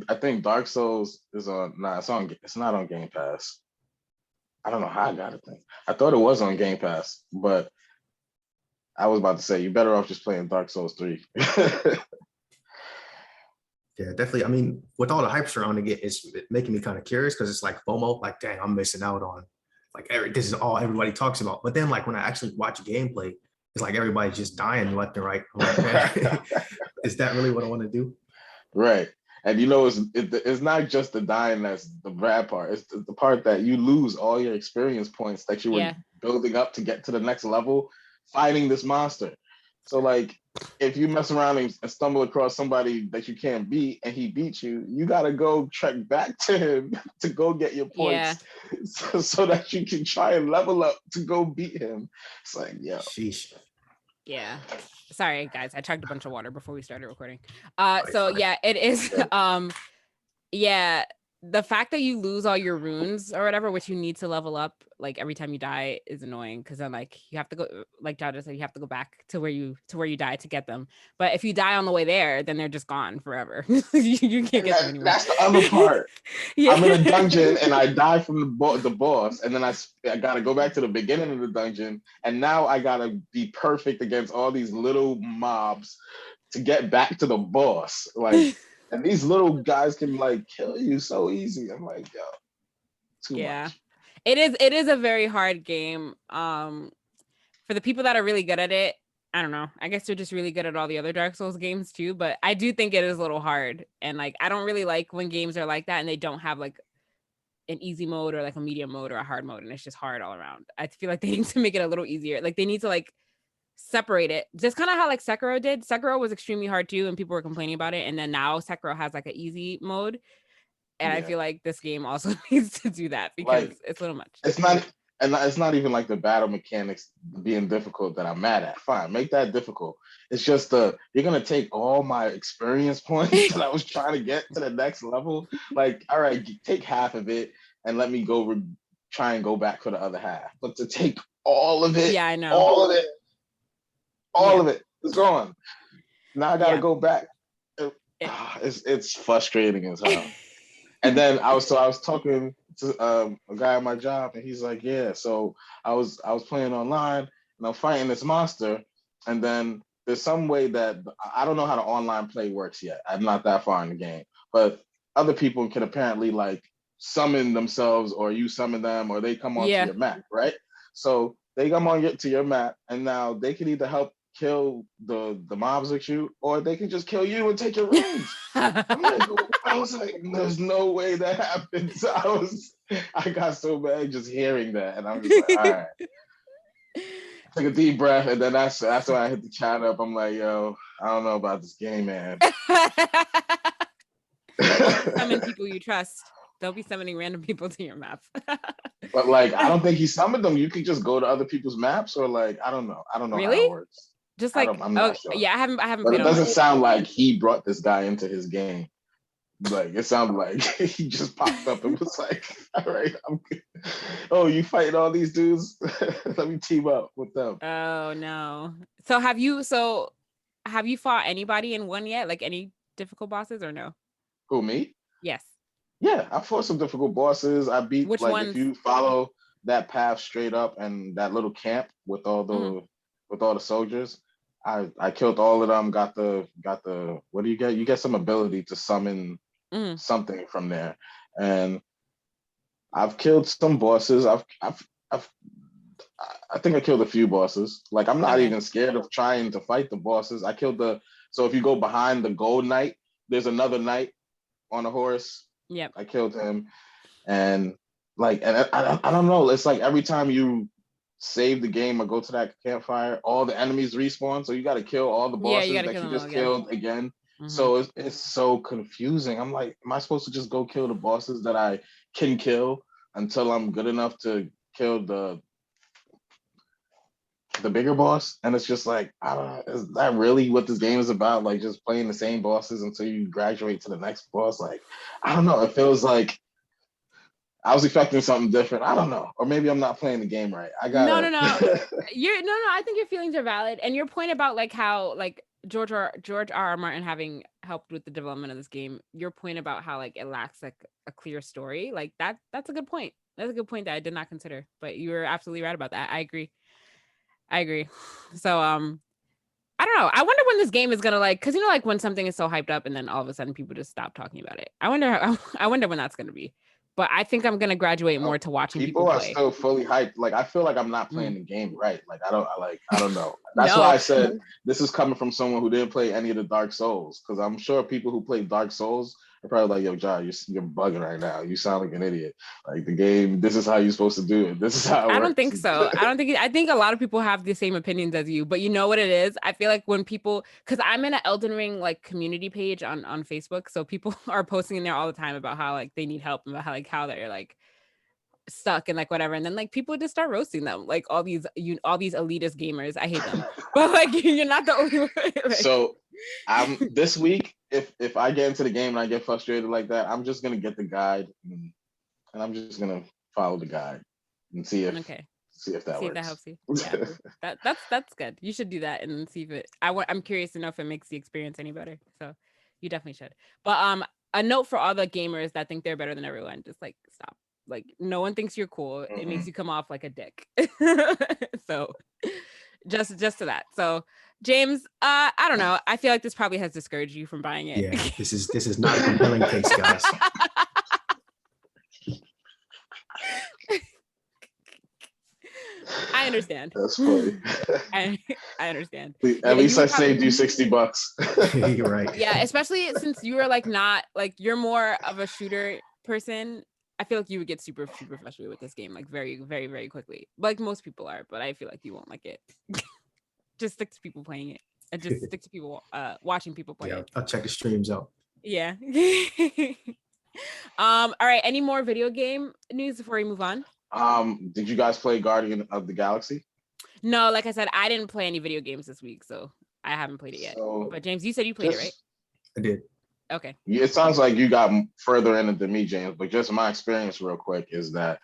I think Dark Souls is it's not on Game Pass. I don't know how I got it. I thought it was on Game Pass, but I was about to say you're better off just playing Dark Souls 3. Yeah, definitely. I mean, with all the hype surrounding it, it's making me kind of curious because it's like FOMO, like, dang, I'm missing out on like this is all everybody talks about. But then like when I actually watch gameplay, it's like everybody's just dying left and right. I'm like, man, is that really what I want to do? Right. And it's not just the dying that's the bad part. It's the part that you lose all your experience points that you were building up to get to the next level fighting this monster. So like if you mess around and stumble across somebody that you can't beat and he beats you, you gotta go trek back to him to go get your points so that you can try and level up to go beat him. It's like, yeah. Sheesh. Yeah. Sorry, guys. I chugged a bunch of water before we started recording. So yeah, it is. Yeah. the fact that you lose all your runes or whatever, which you need to level up like every time you die, is annoying, because then like you have to go, like Jaja said, you have to go back to where you died to get them. But if you die on the way there, then they're just gone forever. You can't get them anymore. That's the other part. Yeah. I'm in a dungeon and I die from the boss, and then I gotta go back to the beginning of the dungeon, and now I gotta be perfect against all these little mobs to get back to the boss. Like, and these little guys can like kill you so easy. I'm like, yo, too much. It is a very hard game. For the people that are really good at it, I don't know. I guess they're just really good at all the other Dark Souls games too, but I do think it is a little hard. And like, I don't really like when games are like that and they don't have like an easy mode or like a medium mode or a hard mode, and it's just hard all around. I feel like they need to make it a little easier. Like they need to like separate it, just kind of how like Sekiro did. Sekiro was extremely hard too, and people were complaining about it. And then now Sekiro has like an easy mode, and I feel like this game also needs to do that, because Like, it's a little much. it's not, and it's not even like the battle mechanics being difficult that I'm mad at. Fine, make that difficult. It's just you're gonna take all my experience points that I was trying to get to the next level. Like, all right, take half of it and let me go try and go back for the other half. But to take all of it, Yeah, I know. all of it is gone. Now I gotta go back. It's frustrating as hell. And then I was talking to a guy at my job, and he's like, yeah, so I was playing online and I'm fighting this monster, and then there's some way that I don't know how the online play works yet. I'm not that far in the game, but other people can apparently like summon themselves, or you summon them, or they come onto your map, right? So they come on to your map, and now they can either help kill the mobs with you, or they can just kill you and take your rings. I was like, there's no way that happens. I got so mad just hearing that, and I'm just like, all right. Take a deep breath, and then that's when I hit the chat up. I'm like, yo, I don't know about this game, man. Summon people you trust. Don't be summoning random people to your map. But like, I don't think he summoned them. You can just go to other people's maps, or like, I don't know Really? how it works. Just like, I'm not sure. Yeah, I haven't. But it doesn't sound like he brought this guy into his game. Like, it sounded like he just popped up and was like, all right, I'm good. Oh, you fighting all these dudes? Let me team up with them. Oh no. So have you fought anybody in one yet? Like any difficult bosses or no? Who, me? Yes. Yeah, I fought some difficult bosses. I beat, which like, ones? If you follow that path straight up and that little camp with all the soldiers, I killed all of them. Got the what do you get? You get some ability to summon something from there, and I've killed some bosses. I think I killed a few bosses. Like, I'm not even scared of trying to fight the bosses. I killed so if you go behind the gold knight, there's another knight on a horse. Yep. I killed him, and like, and I don't know. It's like every time you save the game or go to that campfire, all the enemies respawn. So you got to kill all the bosses that you just killed again. So it's so confusing. I'm like, am I supposed to just go kill the bosses that I can kill until I'm good enough to kill the bigger boss? And it's just like, I don't know, is that really what this game is about? Like, just playing the same bosses until you graduate to the next boss? Like, I don't know. It feels like I was expecting something different. I don't know. Or maybe I'm not playing the game right. I got No. I think your feelings are valid. And your point about like how like George R. Martin having helped with the development of this game, your point about how like it lacks like a clear story, like that's a good point. That's a good point that I did not consider, but you were absolutely right about that. I agree. So I don't know. I wonder when this game is gonna like, because like when something is so hyped up and then all of a sudden people just stop talking about it. I wonder when that's gonna be. But I think I'm gonna graduate more to watching people play. Are still fully hyped. Like, I feel like I'm not playing the game right. Like, I don't know. That's why I said this is coming from someone who didn't play any of the Dark Souls, because I'm sure people who play Dark Souls are probably like, yo, John, you're bugging right now. You sound like an idiot. Like, the game, this is how you're supposed to do it. This is how it works. I don't think so. I think a lot of people have the same opinions as you, but you know what it is? I feel like when people, because I'm in an Elden Ring like community page on Facebook, so people are posting in there all the time about how like they need help and about how they're like stuck and like whatever, and then like people just start roasting them, like all these elitist gamers. I hate them. But like, you're not the only one. Like, so This week, if I get into the game and I get frustrated like that, I'm just gonna get the guide and I'm just gonna follow the guide and see if Okay. that See if works. that helps you. Yeah, that's good. You should do that and see if it. I'm curious to know if it makes the experience any better. So you definitely should. But a note for all the gamers that think they're better than everyone: just like stop. Like no one thinks you're cool. It makes you come off like a dick. So just to that. So James, I don't know. I feel like this probably has discouraged you from buying it. Yeah, this is not a compelling case, guys. I understand. That's funny. I understand. At least I saved you $60. You're right. Yeah, especially since you are like not like you're more of a shooter person. I feel like you would get super frustrated with this game like very, very, very quickly. Like most people are, but I feel like you won't like it. Just stick to people playing it. And just stick to people watching people play it. I'll check the streams out. Yeah. All right. Any more video game news before we move on? Did you guys play Guardian of the Galaxy? No, like I said, I didn't play any video games this week, so I haven't played it yet. But James, you said you played it, right? I did. Okay. It sounds like you got further in it than me, James, but just my experience real quick is that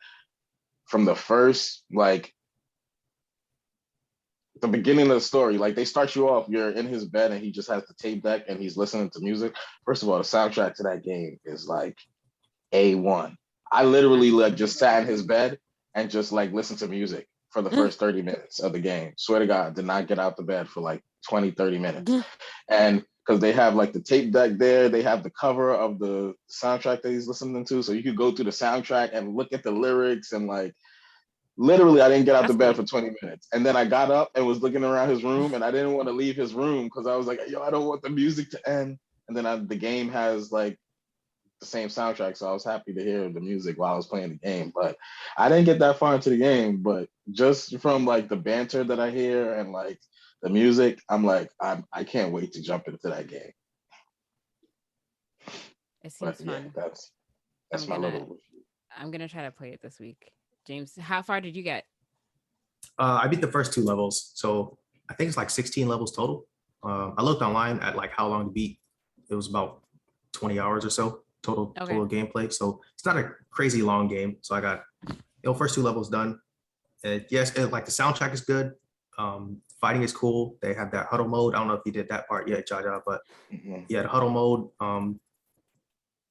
from the first, like, the beginning of the story, like they start you off, you're in his bed and he just has the tape deck and he's listening to music. First of all, the soundtrack to that game is like A1. I literally like just sat in his bed and just like listened to music for the first 30 minutes of the game. Swear to God, did not get out the bed for like 20, 30 minutes. And because they have like the tape deck there, they have the cover of the soundtrack that he's listening to. So you could go through the soundtrack and look at the lyrics and like, literally, I didn't get out the bed for 20 minutes. And then I got up and was looking around his room and I didn't want to leave his room because I was like, yo, I don't want the music to end. And then the game has like the same soundtrack. So I was happy to hear the music while I was playing the game. But I didn't get that far into the game. But just from like the banter that I hear and like the music, I'm like, I can't wait to jump into that game. It seems fun. Yeah, that's my little review. I'm gonna try to play it this week. James, how far did you get? I beat the first 2 levels, so I think it's like 16 levels total. I looked online at like how long to beat. It was about 20 hours or so total gameplay. So it's not a crazy long game. So I got first 2 levels done. Yes, like the soundtrack is good. Fighting is cool. They have that huddle mode. I don't know if you did that part yet, Jaja, but yeah, the huddle mode.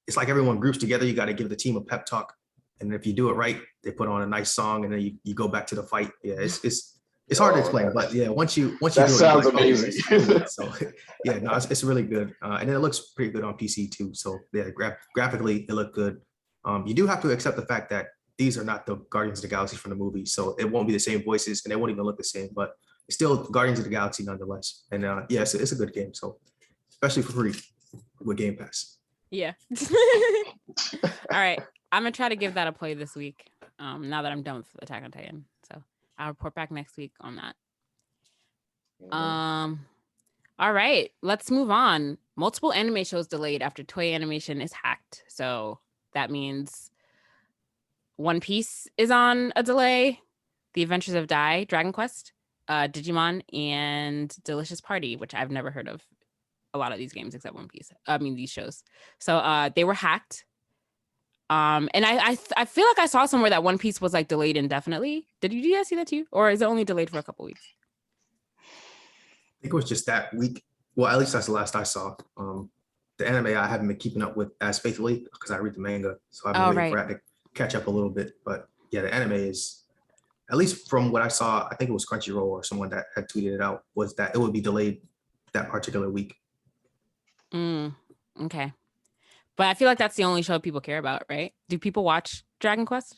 It's like everyone groups together. You got to give the team a pep talk. And if you do it right, they put on a nice song and then you go back to the fight. Yeah, it's hard to explain, but yeah, once you that do it, sounds like, amazing. So yeah, no, it's really good. And then it looks pretty good on PC too. So yeah, graphically, it looked good. You do have to accept the fact that these are not the Guardians of the Galaxy from the movie. So it won't be the same voices and they won't even look the same, but it's still Guardians of the Galaxy nonetheless. And yeah, it's a good game. So especially for free with Game Pass. Yeah. All right. I'm gonna try to give that a play this week. Now that I'm done with Attack on Titan, so I'll report back next week on that. All right, let's move on. Multiple anime shows delayed after Toei Animation is hacked. So that means One Piece is on a delay. The Adventures of Dai, Dragon Quest, Digimon, and Delicious Party, which I've never heard of. A lot of these games except One Piece. I mean these shows. So they were hacked. And I feel like I saw somewhere that One Piece was like delayed indefinitely. Did you guys see that too? Or is it only delayed for a couple weeks? I think it was just that week. Well, at least that's the last I saw. The anime I haven't been keeping up with as faithfully because I read the manga. So I've been waiting for that to catch up a little bit. But yeah, the anime is, at least from what I saw, I think it was Crunchyroll or someone that had tweeted it out, was that it would be delayed that particular week. Okay. But I feel like that's the only show people care about, right? Do people watch Dragon Quest?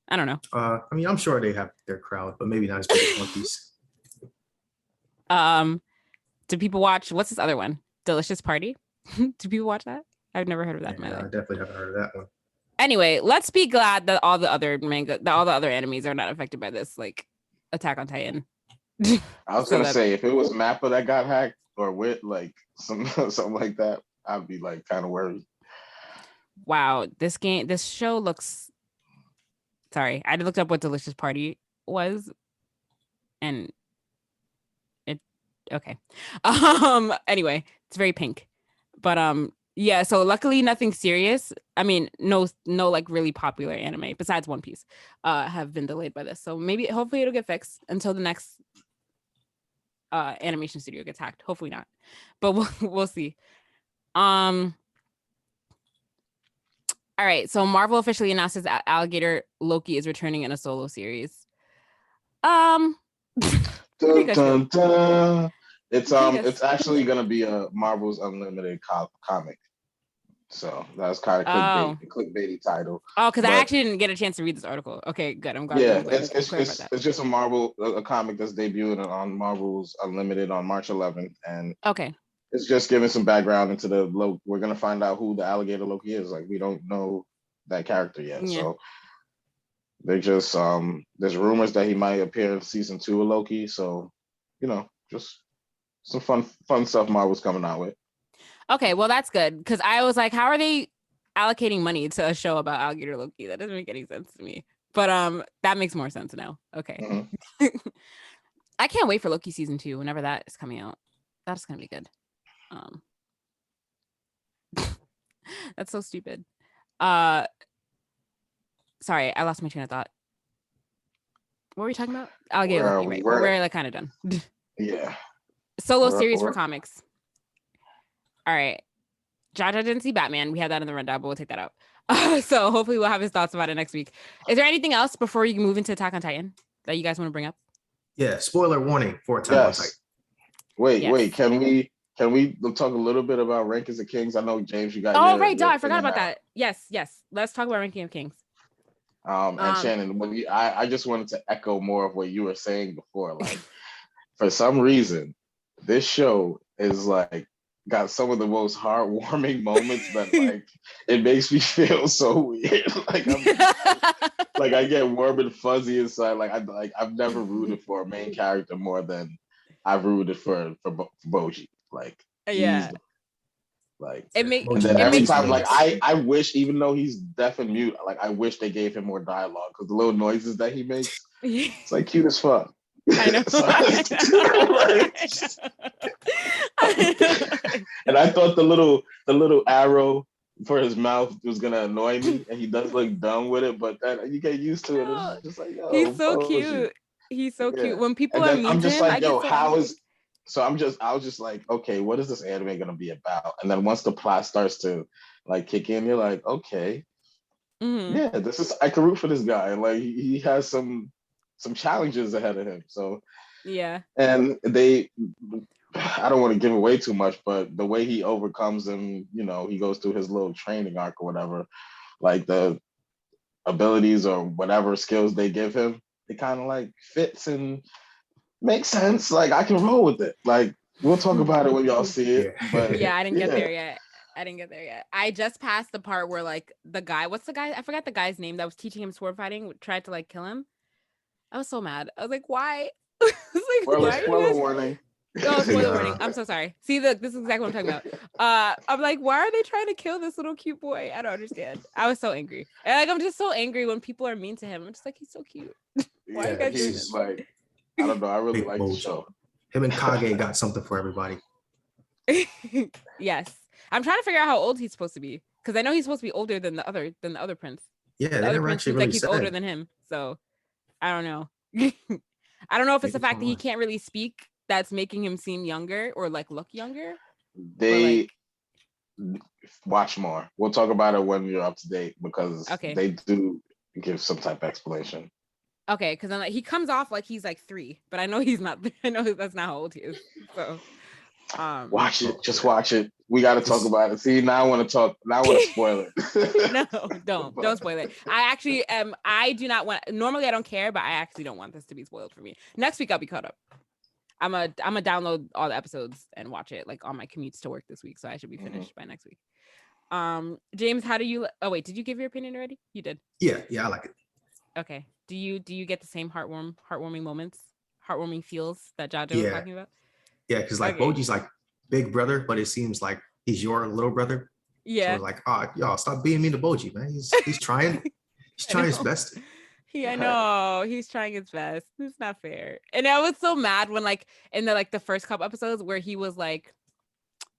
I don't know. I mean, I'm sure they have their crowd, but maybe not as big as One Piece. Do people watch, what's this other one? Delicious Party? Do people watch that? I've never heard of that in my life. I definitely haven't heard of that one. Anyway, let's be glad that all the other animes are not affected by this, like Attack on Titan. I was gonna say, if it was Mappa that got hacked or with like something like that, I'd be like kind of worried. Wow, this show looks. Sorry, I looked up what Delicious Party was, and Okay. Anyway, it's very pink. But yeah, so luckily nothing serious. I mean, no like really popular anime besides One Piece have been delayed by this. So maybe hopefully it'll get fixed until the next animation studio gets hacked. Hopefully not. But we'll see. All right, so Marvel officially announces that Alligator Loki is returning in a solo series. Dun, dun, dun. It's actually gonna be a Marvel's Unlimited comic. So that's kind of clickbaity title. Oh, because I actually didn't get a chance to read this article. Okay, good. I'm glad. Yeah, it's just a comic that's debuted on Marvel's Unlimited on March 11th, and okay, it's just giving some background into the Loki. We're gonna find out who the Alligator Loki is. Like, we don't know that character yet, so they just there's rumors that he might appear in season 2 of Loki. So, just some fun stuff Marvel's coming out with. Okay, well that's good, because I was like, how are they allocating money to a show about Alligator Loki? That doesn't make any sense to me. But that makes more sense now. Okay. Mm-hmm. I can't wait for Loki season 2 whenever that is coming out. That's gonna be good. That's so stupid. Sorry, I lost my train of thought. What were we talking about? Alligator Loki, right? We're like kind of done. Yeah. Solo series for comics. All right. Jaja didn't see Batman. We had that in the rundown, but we'll take that out. So hopefully we'll have his thoughts about it next week. Is there anything else before you move into Attack on Titan that you guys want to bring up? Yeah, spoiler warning for Attack on Titan. Wait, can we talk a little bit about Rankings of Kings? I know, James, you got right, I forgot about that. Yes. Let's talk about Ranking of Kings. And Shannon, I just wanted to echo more of what you were saying before. Like, for some reason, this show is like got some of the most heartwarming moments that like it makes me feel so weird. Like I get warm and fuzzy inside. I've never rooted for a main character more than I've rooted for Boji. Like, yeah. And then every time, like, I wish, even though he's deaf and mute, like, I wish they gave him more dialogue, because the little noises that he makes, it's like cute as fuck. I know. And I thought the little arrow for his mouth was gonna annoy me, and he does look dumb with it, but then you get used to it. It's just like, yo, he's so cute. He's so cute. When people are mean I'm just to him, like, yo, I was just like, okay, what is this anime gonna be about? And then once the plot starts to like kick in, you're like, okay, yeah, I can root for this guy. Like, he has some challenges ahead of him. So yeah, and I don't want to give away too much, but the way he overcomes them, he goes through his little training arc or whatever, like the abilities or whatever skills they give him, it kind of like fits and makes sense. Like, I can roll with it. Like, we'll talk about it when y'all see it. But yeah, I didn't get there yet. I just passed the part where like the guy, what's the guy? I forgot the guy's name that was teaching him sword fighting, tried to like kill him. I was so mad. I was like, why? I was like, spoiler warning. Oh, spoiler warning. I'm so sorry. See, look, this is exactly what I'm talking about. I'm like, why are they trying to kill this little cute boy? I don't understand. I was so angry. And like, I'm just so angry when people are mean to him. I'm just like, he's so cute. Why are you guys doing this? Like, I don't know. I really like the show. Him and Kage got something for everybody. Yes. I'm trying to figure out how old he's supposed to be, because I know he's supposed to be older than the other prince. Yeah, the other prince seems like he's older than him. So I don't know. I don't know if it's the fact that he can't really speak that's making him seem younger or like look younger. They watch more. We'll talk about it when you're up to date, because they do give some type of explanation. Okay, because then he comes off like he's like 3, but I know he's not. I know that's not how old he is. So watch it. Just watch it. We got to talk about it. See, now I want to talk. Now I want to spoil it. No, don't spoil it. I actually I do not want. Normally, I don't care, but I actually don't want this to be spoiled for me. Next week, I'll be caught up. I'm a download all the episodes and watch it like on my commutes to work this week, so I should be finished by next week. James, how do you? Oh wait, did you give your opinion already? You did. Yeah, I like it. Okay. Do you get the same heartwarming moments, heartwarming feels that Jaja was talking about? Yeah, because like Boji's like big brother, but it seems like he's your little brother. Yeah. So like, y'all stop being mean to Boji, man. He's trying. He's trying his best. Yeah, I know. He's trying his best. It's not fair. And I was so mad when like in the first couple episodes where he was like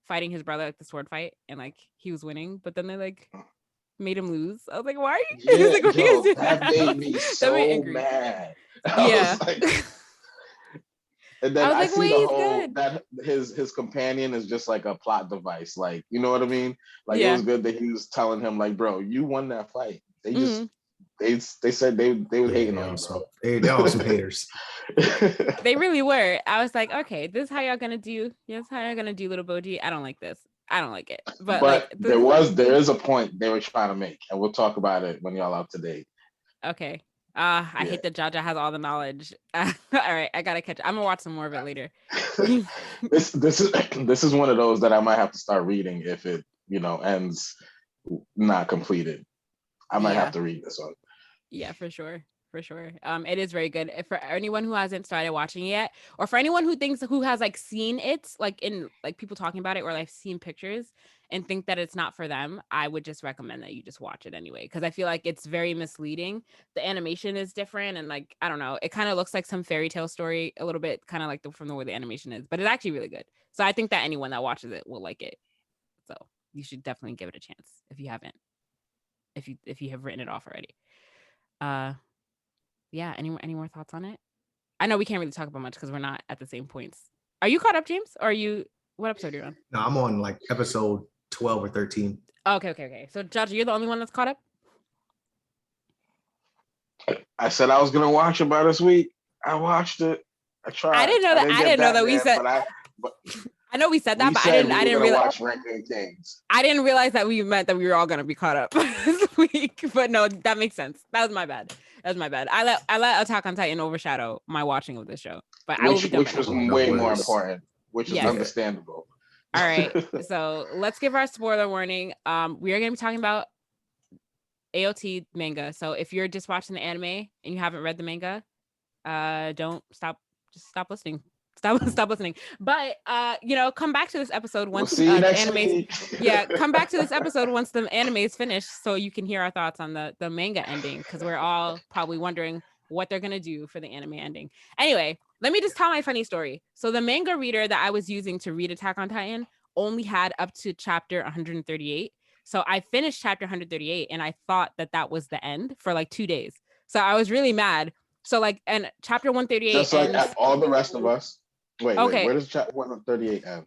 fighting his brother like the sword fight and like he was winning, but then they like made him lose. I was like, why are you? He's Yeah, like, why are you guys yo, doing that made me That made me so angry. mad. I Yeah. was like, and I then was I like, see wait, the he's whole good. that his companion is just like a plot device. Like, you know what I mean? Like it Yeah. was good that he was telling him, like, bro, you won that fight. They just Mhm. they said they was hating on you, also, bro. they're also haters. They really were. I was like, okay, this is how y'all gonna do. This is how y'all gonna do, little Boji. I don't like this. I don't like it. But like, But there is a point they were trying to make, and we'll talk about it when y'all up to date. okay. I hate that Jaja has all the knowledge. All right, I gotta catch. I'm gonna watch some more of it later. this is one of those that I might have to start reading if it ends not completed. I might have to read this one. Yeah, for sure. For sure. It is very good. For anyone who hasn't started watching it yet, or for anyone who has like seen it, like in like people talking about it or like seen pictures and think that it's not for them, I would just recommend that you just watch it anyway. Because I feel like it's very misleading. The animation is different, and like I don't know, it kind of looks like some fairy tale story a little bit, kind of like from the way the animation is, but it's actually really good. So I think that anyone that watches it will like it. So you should definitely give it a chance if you haven't, if you have written it off already. Yeah, any more thoughts on it? I know we can't really talk about much because we're not at the same points. Are you caught up, James? Or are you what episode are you on? No, I'm on like episode 12 or 13. Okay. So Jaja, you're the only one that's caught up? I said I was gonna watch it by this week. I watched it. I tried. I didn't know that. I didn't know that we said. But I know we said that, we but said I didn't we were gonna realize. watch Ranking Kings. I didn't realize that we meant that we were all gonna be caught up this week. But no, that makes sense. That was my bad. I let Attack on Titan overshadow my watching of this show. But I will be which was way more important, which is understandable. All right. So let's give our spoiler warning. We are gonna be talking about AOT manga. So if you're just watching the anime and you haven't read the manga, don't stop. Just stop listening. Stop listening. But come back to this episode once we'll see you next anime. week. Come back to this episode once the anime is finished, so you can hear our thoughts on the manga ending, because we're all probably wondering what they're gonna do for the anime ending. Anyway, let me just tell my funny story. So the manga reader that I was using to read Attack on Titan only had up to chapter 138. So I finished chapter 138 and I thought that was the end for like 2 days. So I was really mad. So like, and chapter 138 just like all the rest of us. Wait, where does chapter 138 end?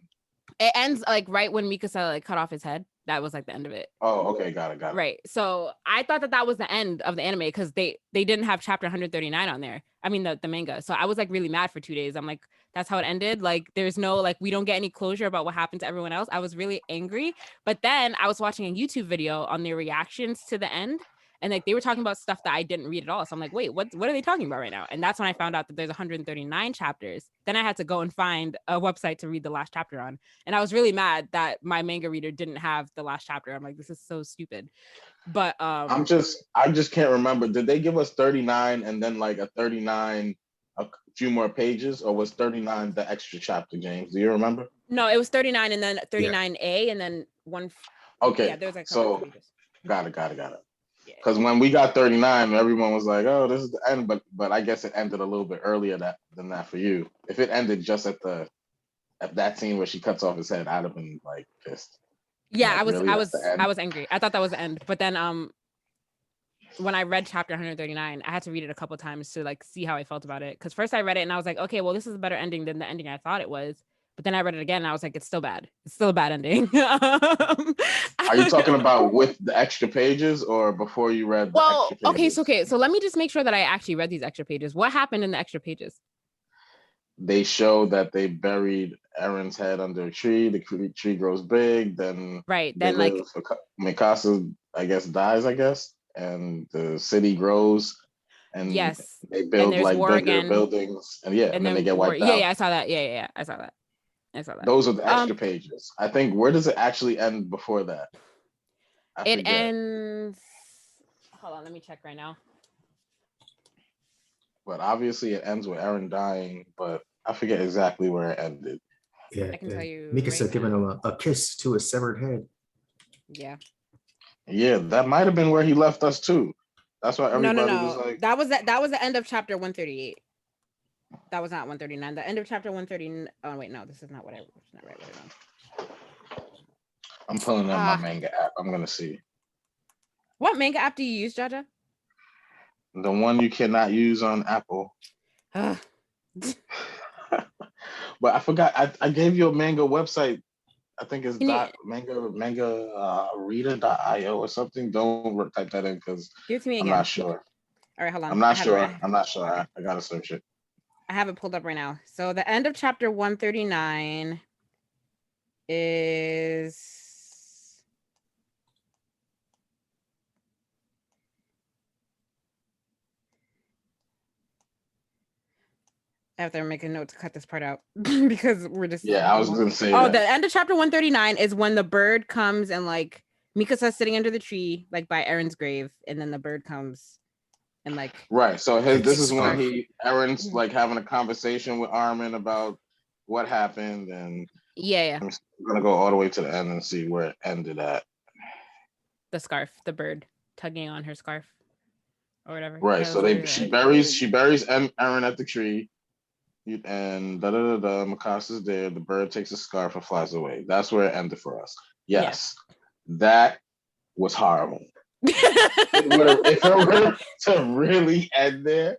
It ends like right when Mikasa like cut off his head. That was like the end of it. Oh, okay, got it. Right. So I thought that was the end of the anime because they didn't have chapter 139 on there. I mean the manga. So I was like really mad for 2 days. I'm like, that's how it ended. Like there's no like we don't get any closure about what happened to everyone else. I was really angry. But then I was watching a YouTube video on their reactions to the end. And like they were talking about stuff that I didn't read at all. So I'm like, wait, what are they talking about right now? And that's when I found out that there's 139 chapters. Then I had to go and find a website to read the last chapter on. And I was really mad that my manga reader didn't have the last chapter. I'm like, this is so stupid. But I just can't remember. Did they give us 39 and then like a 39 a few more pages, or was 39 the extra chapter, James? Do you remember? No, it was 39 and then 39A and then one. Okay. Yeah, there's like so got it. Because when we got 39, everyone was like, "Oh, this is the end," but I guess it ended a little bit earlier than that for you. If it ended just at that scene where she cuts off his head, I'd have been like pissed. Yeah, like, I was angry. I thought that was the end, but then when I read chapter 139, I had to read it a couple times to like see how I felt about it. Because first I read it and I was like, okay, well this is a better ending than the ending I thought it was. But then I read it again and I was like, it's still bad. It's still a bad ending. Are you talking about with the extra pages or before you read the extra pages? Okay. So let me just make sure that I actually read these extra pages. What happened in the extra pages? They show that they buried Aaron's head under a tree. The tree grows big. Then Mikasa, I guess, dies, and the city grows. And they build like bigger buildings. And then they get wiped out. Yeah, I saw that. Yeah, I saw that. Those are the extra pages. I think, where does it actually end before that? It ends. Hold on, let me check right now. But obviously, it ends with Aaron dying. But I forget exactly where it ended. Yeah, I can tell you. Mikasa giving him a kiss to his severed head. Yeah. Yeah, that might have been where he left us too. That's why everybody was No. like, That was the end of chapter 138. That was not 139. The end of chapter 130. Oh wait, no, this is not what I. It's not right. What I know. I'm pulling up my manga app. I'm gonna see. What manga app do you use, Jaja? The one you cannot use on Apple. But I forgot. I gave you a manga website. I think it's manga.reader.io or something. Don't type that in because give it to me I'm again. not sure. All right, hold on. I'm not sure. I gotta search it. I have it pulled up right now. So the end of chapter 139 is. I have to make a note to cut this part out because we're just. Yeah, I was gonna say. Oh, the end of chapter 139 is when the bird comes and like Mikasa's sitting under the tree, like by Aaron's grave, and then the bird comes and like. Right. So this is when Aaron's like having a conversation with Armin about what happened, and yeah. I'm gonna go all the way to the end and see where it ended at. The scarf, the bird tugging on her scarf, or whatever. Right. So she buries Aaron at the tree. And Mikasa's there. The bird takes a scarf and flies away. That's where it ended for us. Yes. That was horrible. If it were to really end there,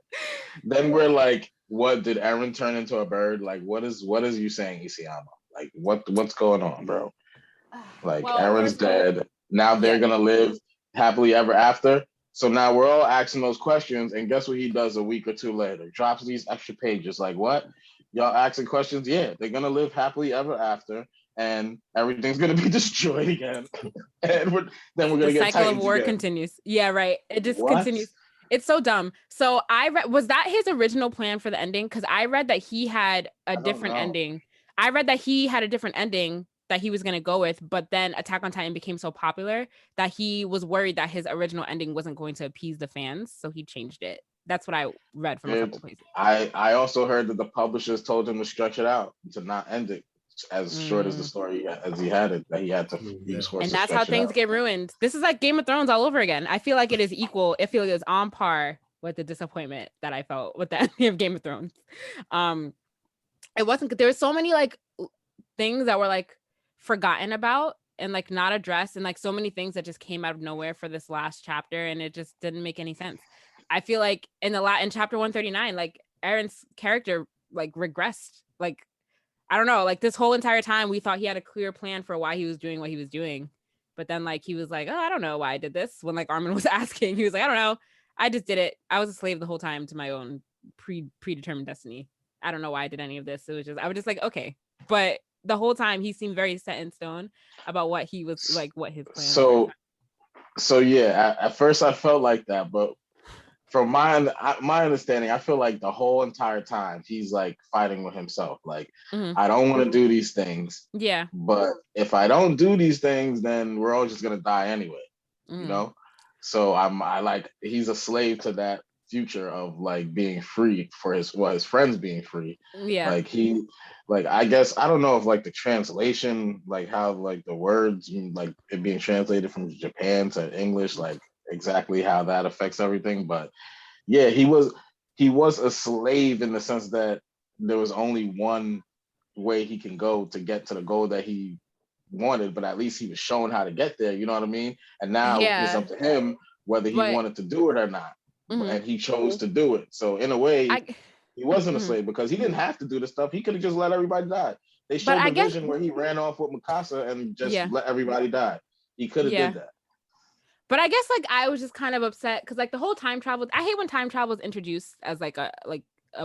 then we're like, what did Aaron turn into a bird? Like, what is you saying, Isayama? Like, what's going on, bro? Like, Aaron's dead. Now they're gonna live happily ever after. So now we're all asking those questions, and guess what he does a week or two later? Drops these extra pages. Like, what? Y'all asking questions? Yeah, they're gonna live happily ever after, and everything's gonna be destroyed again. And then we're gonna get cycle of war again. continues. Yeah, right. It just continues. It's so dumb. So I read, was that his original plan for the ending? Because I read that he had a different ending. I read that he had a different ending that he was going to go with, but then Attack on Titan became so popular that he was worried that his original ending wasn't going to appease the fans, so he changed it. That's what I read from a couple places. I also heard that the publishers told him to stretch it out, to not end it as short as the story as he had it, that he had to and that's how things get ruined. This is like Game of Thrones all over again. I feel like it is equal. I feel like it's on par with the disappointment that I felt with the ending of Game of Thrones. It wasn't, there were so many like things that were like forgotten about and like not addressed, and like so many things that just came out of nowhere for this last chapter, and it just didn't make any sense. I feel like in chapter 139, like Aaron's character like regressed. Like, I don't know, like this whole entire time we thought he had a clear plan for why he was doing what he was doing, but then like he was like, oh, I don't know why I did this. When like Armin was asking, he was like, I don't know, I just did it. I was a slave the whole time to my own predetermined destiny. I don't know why I did any of this. It was just, I was just like, okay. But the whole time he seemed very set in stone about what he was like, what his plan was. So yeah, at first I felt like that, but from my understanding, I feel like the whole entire time he's like fighting with himself. Like, I don't want to do these things. Yeah. But if I don't do these things, then we're all just gonna die anyway. You know? So I like, he's a slave to that future of like being free for his friends being free. Yeah. Like I guess I don't know if like the translation, like how like the words like it being translated from Japan to English, like exactly how that affects everything. But yeah, he was a slave in the sense that there was only one way he can go to get to the goal that he wanted, but at least he was shown how to get there, you know what I mean? And now it's up to him whether he wanted to do it or not. And he chose to do it. So in a way, he wasn't a slave because he didn't have to do the stuff. He could have just let everybody die. They showed the vision where he ran off with Mikasa and just let everybody die. He could have did that. But I guess like I was just kind of upset because like the whole time travel, I hate when time travel is introduced as like a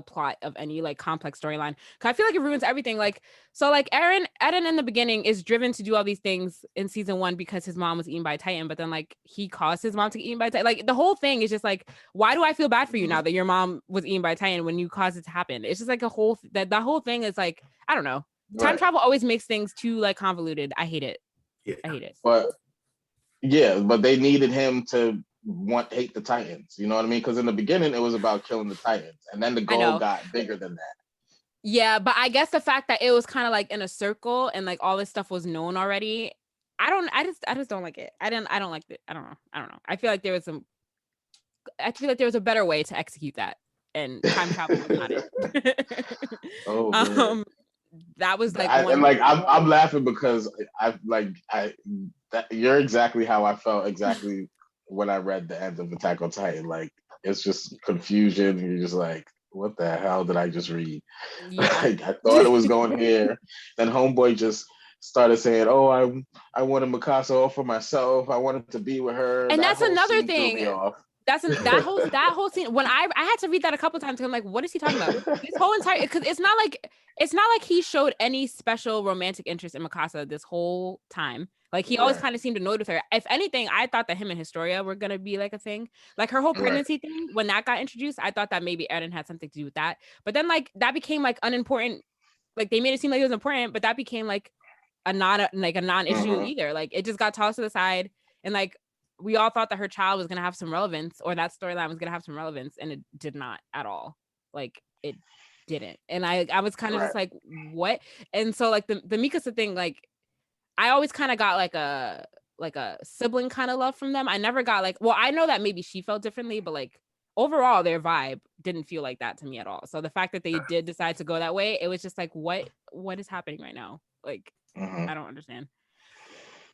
plot of any like complex storyline, because I feel like it ruins everything. Like, so like Eren in the beginning is driven to do all these things in season 1 because his mom was eaten by a Titan, but then like he caused his mom to get eaten by a Titan. Like the whole thing is just like, why do I feel bad for you now that your mom was eaten by a Titan when you caused it to happen? It's just like a whole that whole thing is like, I don't know. Time travel always makes things too like convoluted. I hate it. I hate it. But yeah, but they needed him to hate the Titans, you know what I mean? Because in the beginning it was about killing the Titans, and then the goal got bigger than that. Yeah, but I guess the fact that it was kind of like in a circle and like all this stuff was known already, I just don't like it. I don't like it. I don't know. I feel like there was some there was a better way to execute that, and time travel was not it. Oh man. That was like And like I'm laughing because you're exactly how I felt exactly when I read the end of Attack on Titan. Like it's just confusion. You're just like, what the hell did I just read? Yeah. Like I thought it was going here. Then Homeboy just started saying, "Oh, I wanted Mikasa all for myself. I wanted to be with her." And that that's another thing. That whole scene. When I had to read that a couple times because I'm like, what is he talking about? This whole entire, because it's not like he showed any special romantic interest in Mikasa this whole time. Like he always kind of seemed annoyed with her. If anything, I thought that him and Historia were gonna be like a thing. Like her whole pregnancy thing, when that got introduced, I thought that maybe Eren had something to do with that. But then like that became like unimportant. Like they made it seem like it was important, but that became like a non-issue either. Like it just got tossed to the side, and like we all thought that her child was gonna have some relevance, or that storyline was gonna have some relevance, and it did not at all. Like it didn't. And I was kind of just like, what? And so like the Mikasa thing, like I always kind of got like a sibling kind of love from them. I never got like, well, I know that maybe she felt differently, but like overall their vibe didn't feel like that to me at all. So the fact that they did decide to go that way, it was just like, what is happening right now? Like I don't understand.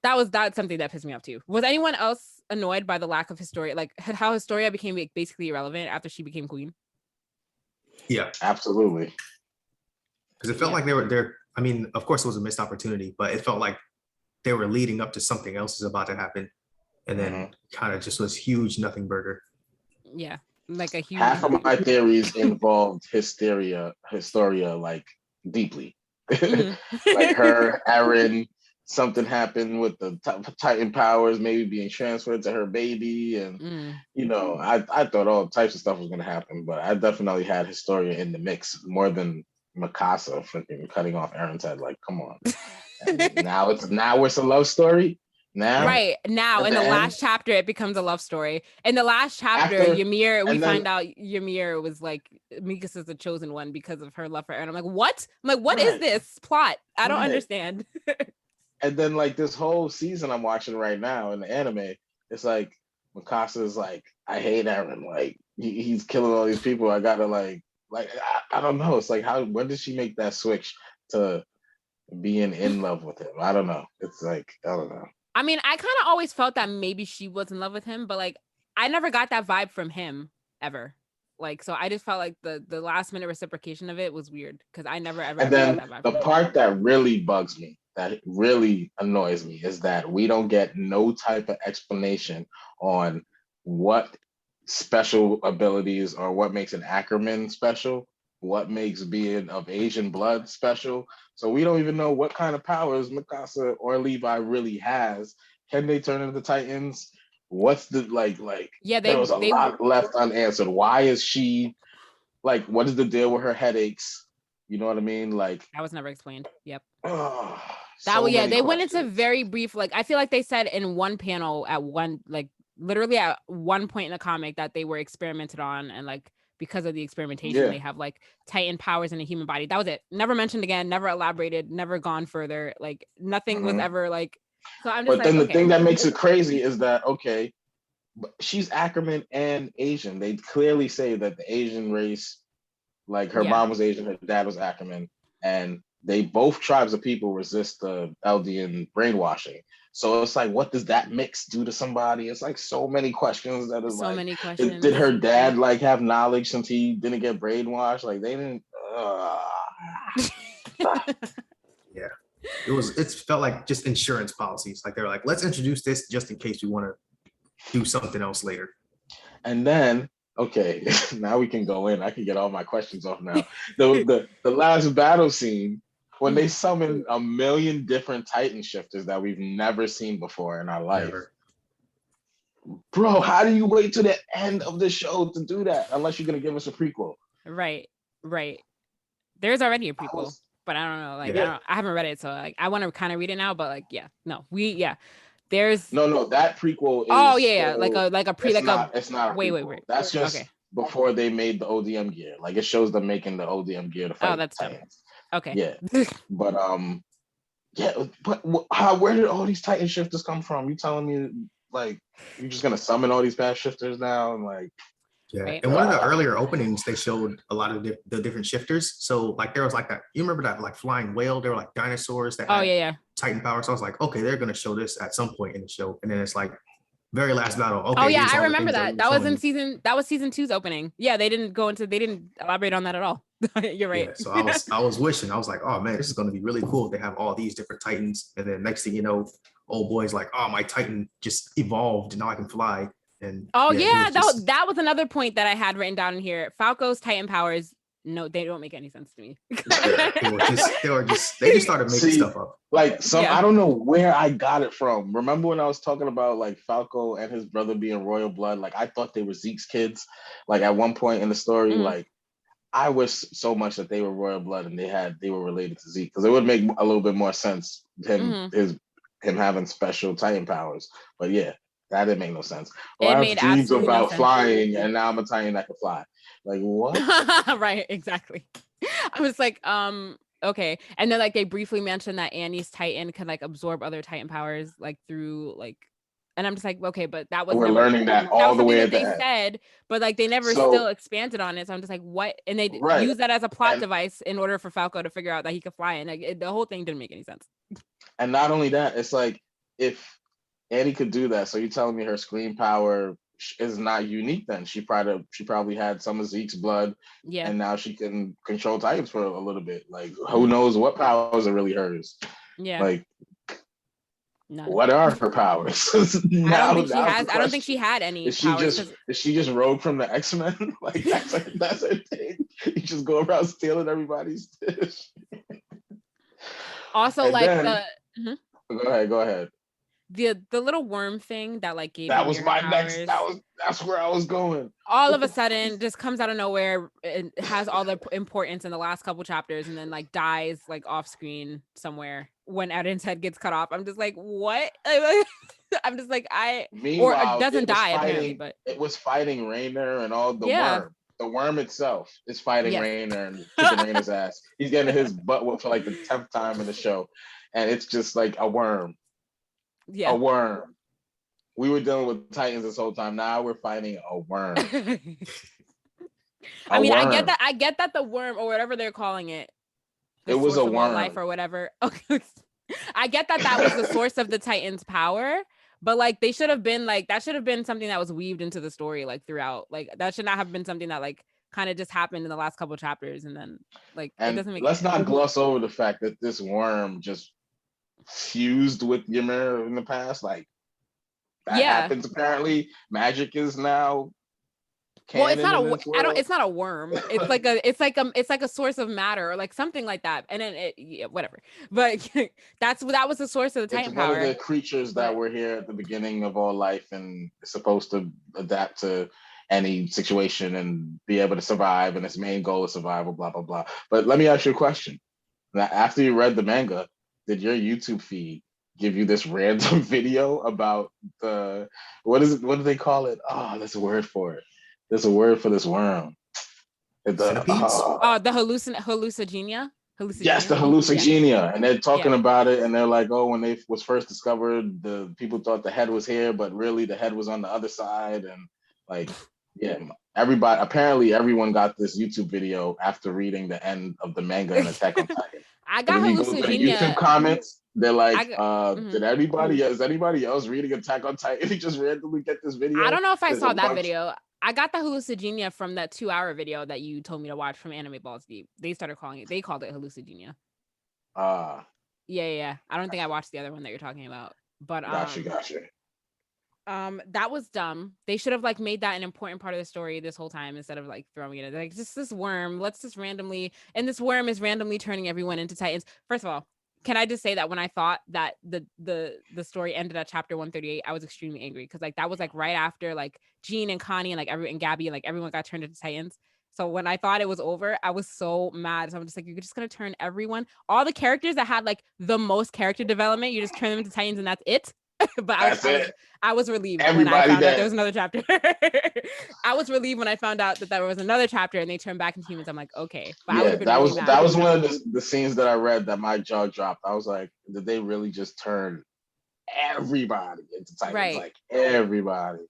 That's something that pissed me off too. Was anyone else annoyed by the lack of Historia, like how Historia became basically irrelevant after she became queen? Yeah, absolutely. Because it felt like they were. I mean, of course, it was a missed opportunity, but it felt like they were leading up to something else is about to happen, and then kind of just was huge nothing burger. Yeah, like a huge. Half of my theories involved Historia like deeply, like her, Eren. Something happened with the Titan powers, maybe being transferred to her baby, and you know, I thought all types of stuff was gonna happen, but I definitely had Historia in the mix more than Mikasa freaking cutting off Eren's head. Like, come on. now it's a love story. Now, in the last chapter, it becomes a love story. In the last chapter, Ymir, we find out Ymir was like Mikasa's the chosen one because of her love for Eren. I'm like, what? I'm like, what is this plot? I don't understand. And then like this whole season I'm watching right now in the anime, it's like Mikasa's like, I hate Eren. Like he's killing all these people. I gotta like I don't know. It's like when did she make that switch to being in love with him? I don't know. It's like, I don't know. I mean, I kind of always felt that maybe she was in love with him, but like I never got that vibe from him ever. Like, so I just felt like the last minute reciprocation of it was weird because I never ever. And then the part that really bugs me, that really annoys me, is that we don't get no type of explanation on what special abilities or what makes an Ackerman special, what makes being of Asian blood special. So we don't even know what kind of powers Mikasa or Levi really has. Can they turn into Titans? What's the like? Yeah, there was a lot left unanswered. Why is she like? What is the deal with her headaches? You know what I mean? Like that was never explained. Yep. They went into very brief. Like I feel like they said in one panel at one, like literally at one point in the comic that they were experimented on, and like because of the experimentation, they have like Titan powers in a human body. That was it. Never mentioned again. Never elaborated. Never gone further. Like nothing was ever like. So I'm just. But then the thing that makes it crazy is that she's Ackerman and Asian. They clearly say that the Asian race, like her mom was Asian, her dad was Ackerman, and they both tribes of people resist the Eldian brainwashing. So it's like, what does that mix do to somebody? It's like so many questions that is so many questions. Did her dad like have knowledge since he didn't get brainwashed? Like they didn't. Yeah, it felt like just insurance policies. Like they're like, let's introduce this just in case we want to do something else later. And then, okay, now we can go in. I can get all my questions off now. The last battle scene, when they summon a million different Titan shifters that we've never seen before in our life. Never. Bro, how do you wait to the end of the show to do that? Unless you're going to give us a prequel. Right. There's already a prequel, but I don't know. Like, I haven't read it, so like I want to kind of read it now, but like, there's no that prequel is like a pre, it's not a prequel. Wait. That's just before they made the ODM gear. Like it shows them making the ODM gear to fight that's Titans. Okay. Yeah. But where did all these Titan shifters come from? You telling me like you're just gonna summon all these path shifters now and like. Yeah, Right. and one of the earlier openings, they showed a lot of the different shifters. So like there was like that, you remember that like flying whale? There were like dinosaurs that Oh had yeah. Titan power. So I was like, okay, they're gonna show this at some point in the show. And then it's like very last battle. Okay, Oh yeah, here's I all the remember things that. we're That was season 2's opening. Yeah, they didn't elaborate on that at all. You're right. Yeah, so I was wishing, I was like, oh man, this is gonna be really cool. They have all these different Titans, and then next thing you know, old boy's like, oh, my Titan just evolved, and now I can fly. And Oh yeah, yeah, that was another point that I had written down in here. Falco's Titan powers, no, they don't make any sense to me. they just started making stuff up. Like I don't know where I got it from. Remember when I was talking about like Falco and his brother being royal blood? Like I thought they were Zeke's kids. Like at one point in the story, like I wish so much that they were royal blood and they were related to Zeke, because it would make a little bit more sense him having special Titan powers. But yeah, that didn't make no sense. Well, It I made have dreams absolutely no about sense. flying, and now I'm a Titan that can fly. Like what? Right, exactly. I was like, okay. And then like they briefly mentioned that Annie's Titan can like absorb other Titan powers like through like, and I'm just like, okay, but that was learning that all the way at the end. Said, but like they never still expanded on it. So I'm just like, what? And they use that as a plot device in order for Falco to figure out that he could fly, and like the whole thing didn't make any sense. And not only that, it's like if Annie could do that, so you're telling me her scream power is not unique then? She probably had some of Zeke's blood, and now she can control Titans for a little bit. Like who knows what powers are really hers? Yeah, like none. What are her powers? I don't think she had any. Is she just rogue from the X-Men? Like that's her thing. You just go around stealing everybody's dish. Also, and like then, Go ahead. The little worm thing that like gave that was my powers, that's where I was going. All of a sudden just comes out of nowhere. It has all the importance in the last couple chapters, and then like dies like off screen somewhere when Eden's head gets cut off. I'm just like, what? I'm just like, or it doesn't die apparently, but it was fighting Rainer and all the worm. The worm itself is fighting Rainer and kicking Rainer's ass. He's getting his butt whooped for like the 10th time in the show, and it's just like a worm. Yeah, a worm. We were dealing with Titans this whole time. Now we're fighting a worm. I mean, worm. I get that the worm or whatever they're calling it. It was a worm. Life or whatever. Okay. I get that was the source of the Titans' power, but like they should have been like that should have been something that was weaved into the story like throughout. Like that should not have been something that like kind of just happened in the last couple of chapters and then like it doesn't make. Let's not gloss over the fact that this worm just fused with Ymir in the past. Like that happens apparently. Magic is now. Well, it's not it's not a worm. It's like a source of matter or like something like that. And then whatever. But that was the source of the Titan power. It's one of the creatures that were here at the beginning of all life and is supposed to adapt to any situation and be able to survive. And its main goal is survival. Blah blah blah. But let me ask you a question. Now, after you read the manga, did your YouTube feed give you this random video about what do they call it? Oh, there's a word for it. There's a word for this worm. The hallucigenia? Yes, the hallucigenia. Yeah. And they're talking about it and they're like, oh, when they was first discovered, the people thought the head was here, but really the head was on the other side. And like, yeah, apparently everyone got this YouTube video after reading the end of the manga and Attack on Titan. I got hallucigenia. YouTube comments, they're like, is anybody else reading Attack on Titan? He just randomly get this video. I don't know if I saw that video. I got the hallucigenia from that 2-hour video that you told me to watch from Anime Balls Deep. They called it hallucigenia. Yeah. I don't think I watched the other one that you're talking about. But gotcha. That was dumb. They should have like made that an important part of the story this whole time instead of like throwing it in. Like just this worm. Let's just randomly, and this worm is randomly turning everyone into Titans. First of all, can I just say that when I thought that the story ended at chapter 138, I was extremely angry because like that was like right after like Jean and Connie and like and Gabby and like everyone got turned into Titans. So when I thought it was over, I was so mad. So I'm just like, you're just gonna turn all the characters that had like the most character development, you just turn them into Titans and that's it. But I was relieved when I found out there was another chapter. I was relieved when I found out that there was another chapter and they turned back into humans. I'm like, okay. But that was one of the scenes that I read that my jaw dropped. I was like, did they really just turn everybody into Titans, Right. like everybody.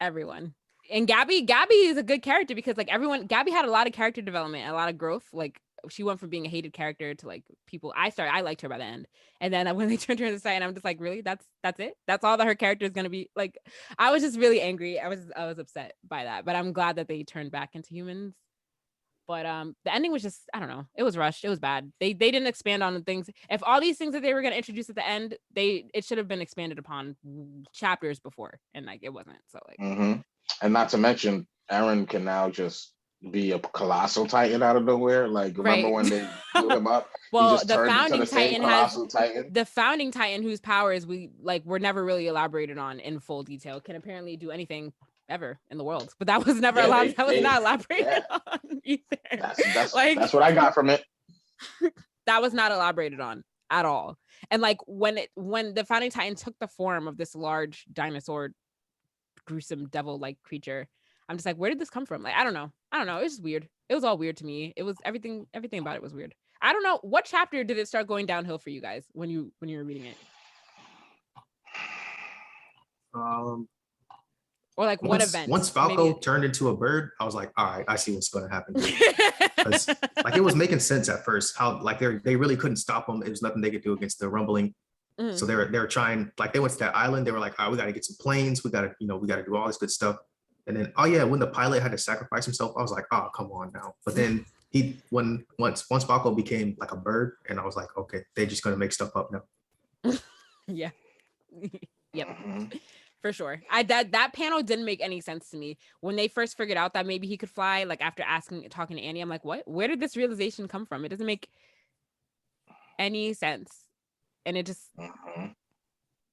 Everyone. And Gabby is a good character because like Gabby had a lot of character development, a lot of growth. Like she went from being a hated character to like people. I liked her by the end. And then when they turned her into Titan, I'm just like, really? That's it? That's all that her character is gonna be? Like, I was just really angry. I was upset by that. But I'm glad that they turned back into humans. But the ending was just, I don't know. It was rushed. It was bad. They didn't expand on the things. If all these things that they were going to introduce at the end, it should have been expanded upon chapters before, and like it wasn't. So like, and not to mention, Eren can now just be a colossal Titan out of nowhere. Like remember when they blew him up? Well, he just the founding Titan Titan. The founding Titan, whose powers were never really elaborated on in full detail, can apparently do anything ever in the world, but that was never allowed. That was not elaborated on either. That's what I got from it. That was not elaborated on at all. And like when the founding Titan took the form of this large dinosaur, gruesome devil-like creature, I'm just like, where did this come from? Like, I don't know. It was just weird. It was all weird to me. It was everything about it was weird. I don't know, what chapter did it start going downhill for you guys when you were reading it? Or like what event? Once Falco turned into a bird, I was like, all right, I see what's going to happen. Like it was making sense at first, how like they really couldn't stop them. It was nothing they could do against the rumbling. So they were trying, like they went to that island. They were like, all right, we got to get some planes. We got to do all this good stuff. And then, oh yeah, when the pilot had to sacrifice himself, I was like, oh, come on now. But then once Falco became like a bird, and I was like, okay, they're just going to make stuff up now. Yeah. Yep. For sure. That panel didn't make any sense to me. When they first figured out that maybe he could fly, like after talking to Annie, I'm like, what? Where did this realization come from? It doesn't make any sense. And it just,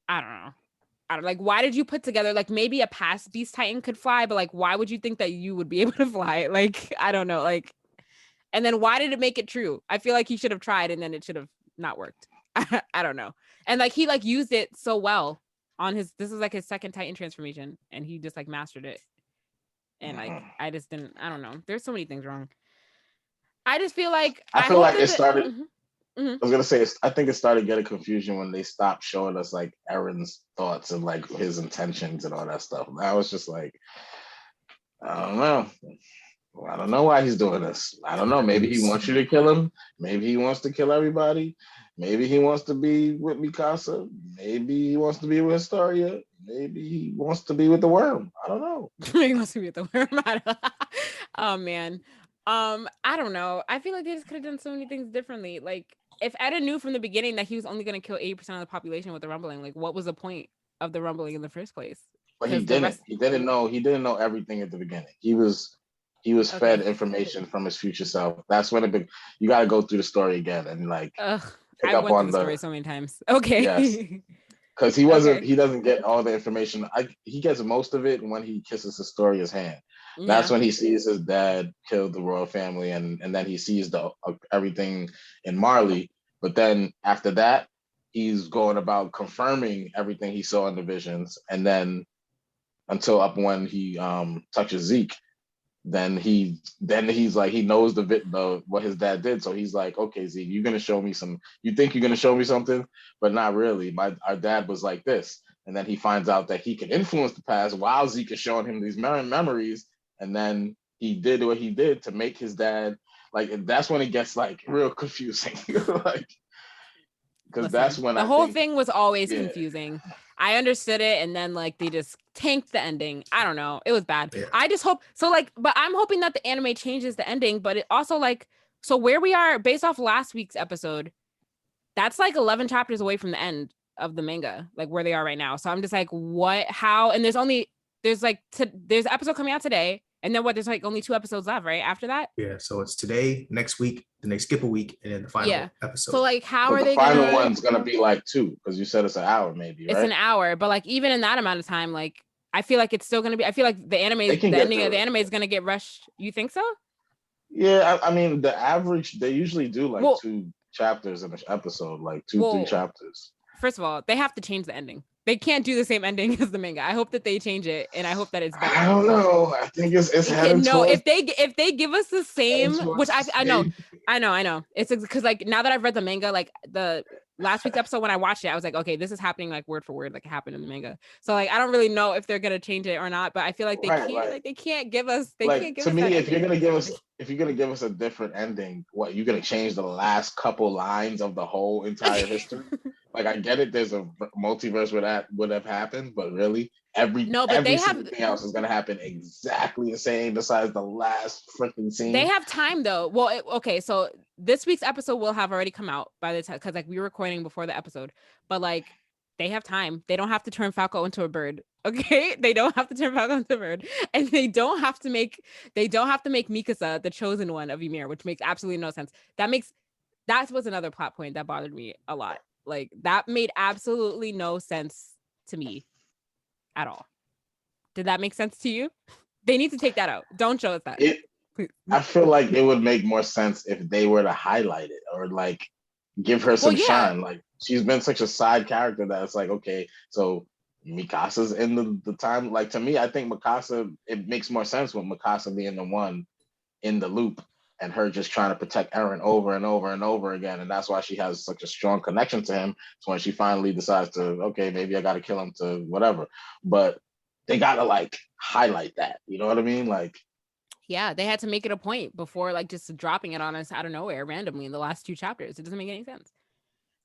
I don't know. Like, why did you put together, like maybe a past Beast Titan could fly, but like, why would you think that you would be able to fly? Like, I don't know. Like, and then why did it make it true? I feel like he should have tried and then it should have not worked. I don't know. And like, he like used it so well on this is like his second Titan transformation, and he just like mastered it. And like, I don't know. There's so many things wrong. I just feel like I feel like it started. I was gonna say, I think it started getting confusion when they stopped showing us like Eren's thoughts and like his intentions and all that stuff. I was just like, I don't know. I don't know why he's doing this. I don't know. Maybe he wants you to kill him. Maybe he wants to kill everybody. Maybe he wants to be with Mikasa. Maybe he wants to be with Astaria. Maybe he wants to be with the worm. I don't know. He wants to be with the worm. Oh man. I don't know. I feel like they just could have done so many things differently. Like if Eda knew from the beginning that he was only going to kill 80% of the population with the rumbling, like what was the point of the rumbling in the first place? But he didn't know everything at the beginning. He was fed information from his future self. That's when you got to go through the story again and like pick up on the story so many times. Okay. Yes. Because he doesn't get all the information. He gets most of it when he kisses Astoria's hand. Yeah. That's when he sees his dad kill the royal family, and then he sees everything in Marley. But then after that, he's going about confirming everything he saw in the visions, and then until up when he touches Zeke, then he's like, he knows what his dad did. So he's like, okay, Zeke, you think you're gonna show me something, but not really. Our dad was like this. And then he finds out that he can influence the past while Zeke is showing him these memories. And then he did what he did to make his dad like, and that's when it gets like real confusing. Like, because that's when the whole thing was always confusing. I understood it, and then like they just tanked the ending. I don't know. It was bad. Yeah. I just hope so. Like, but I'm hoping that the anime changes the ending. But it also like, so where we are based off last week's episode, that's like 11 chapters away from the end of the manga, like where they are right now. So I'm just like, what? How? And there's an episode coming out today, and then there's like only 2 episodes left, right? After that. Yeah. So it's today, next week, then they skip a week, and then the final episode. So like, how are they? The final one's gonna be like 2, because you said it's an hour, maybe. Right? It's an hour, but like even in that amount of time, like I feel like it's still gonna be. I feel like the ending of the anime is gonna get rushed. You think so? Yeah, I mean the average, they usually do like 2 chapters in an episode, like 3 chapters. First of all, they have to change the ending. They can't do the same ending as the manga. I hope that they change it, and I hope that it's better. I don't know. I think it's heading no. If they give us the same, which I know, it's because like now that I've read the manga, like the last week's episode when I watched it, I was like, okay, this is happening like word for word, like it happened in the manga. So like I don't really know if they're gonna change it or not, but I feel like they can't, like they can't give us to me, that if you're ending. gonna give us a different ending, what, you're gonna change the last couple lines of the whole entire history? Like, I get it, there's a multiverse where that would have happened, but really, No, but every single thing else is gonna happen exactly the same besides the last freaking scene. They have time though. Well, okay, so this week's episode will have already come out by the time, because like we were recording before the episode, but like they have time. They don't have to turn Falco into a bird. Okay, they don't have to turn Falco into a bird, and they don't have to make Mikasa the chosen one of Ymir, which makes absolutely no sense. That was another plot point that bothered me a lot. Like that made absolutely no sense to me at all. Did that make sense to you? They need to take that out. Don't show us that. I feel like it would make more sense if they were to highlight it or like give her some shine. Like she's been such a side character that it's like, okay, so Mikasa's in the time. Like to me, I think Mikasa, it makes more sense with Mikasa being the one in the loop and her just trying to protect Eren over and over and over again. And that's why she has such a strong connection to him. So when she finally decides to, okay, maybe I got to kill him to whatever. But they got to like highlight that. You know what I mean? Like, yeah, they had to make it a point before like just dropping it on us out of nowhere randomly in the last 2 chapters. It doesn't make any sense.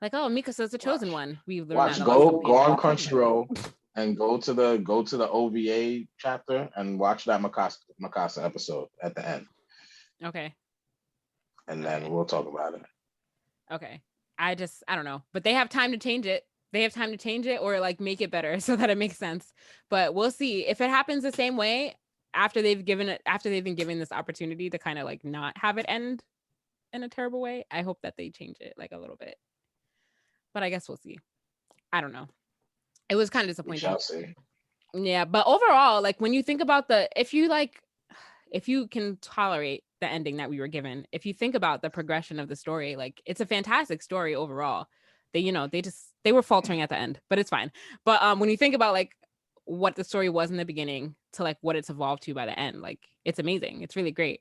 Like, oh, Mikasa's the chosen one. We learned go on Crunchyroll and go to the OVA chapter and watch that Mikasa episode at the end. Okay. And then we'll talk about it. Okay. I don't know. But they have time to change it. They have time to change it or like make it better so that it makes sense. But we'll see. If it happens the same way after they've been given this opportunity to kind of like not have it end in a terrible way, I hope that they change it like a little bit. But I guess we'll see. I don't know. It was kind of disappointing. We shall see. Yeah, but overall, like when you think about if you can tolerate the ending that we were given, if you think about the progression of the story, like it's a fantastic story overall. They were faltering at the end, but it's fine. But when you think about like what the story was in the beginning to like what it's evolved to by the end, like it's amazing. It's really great.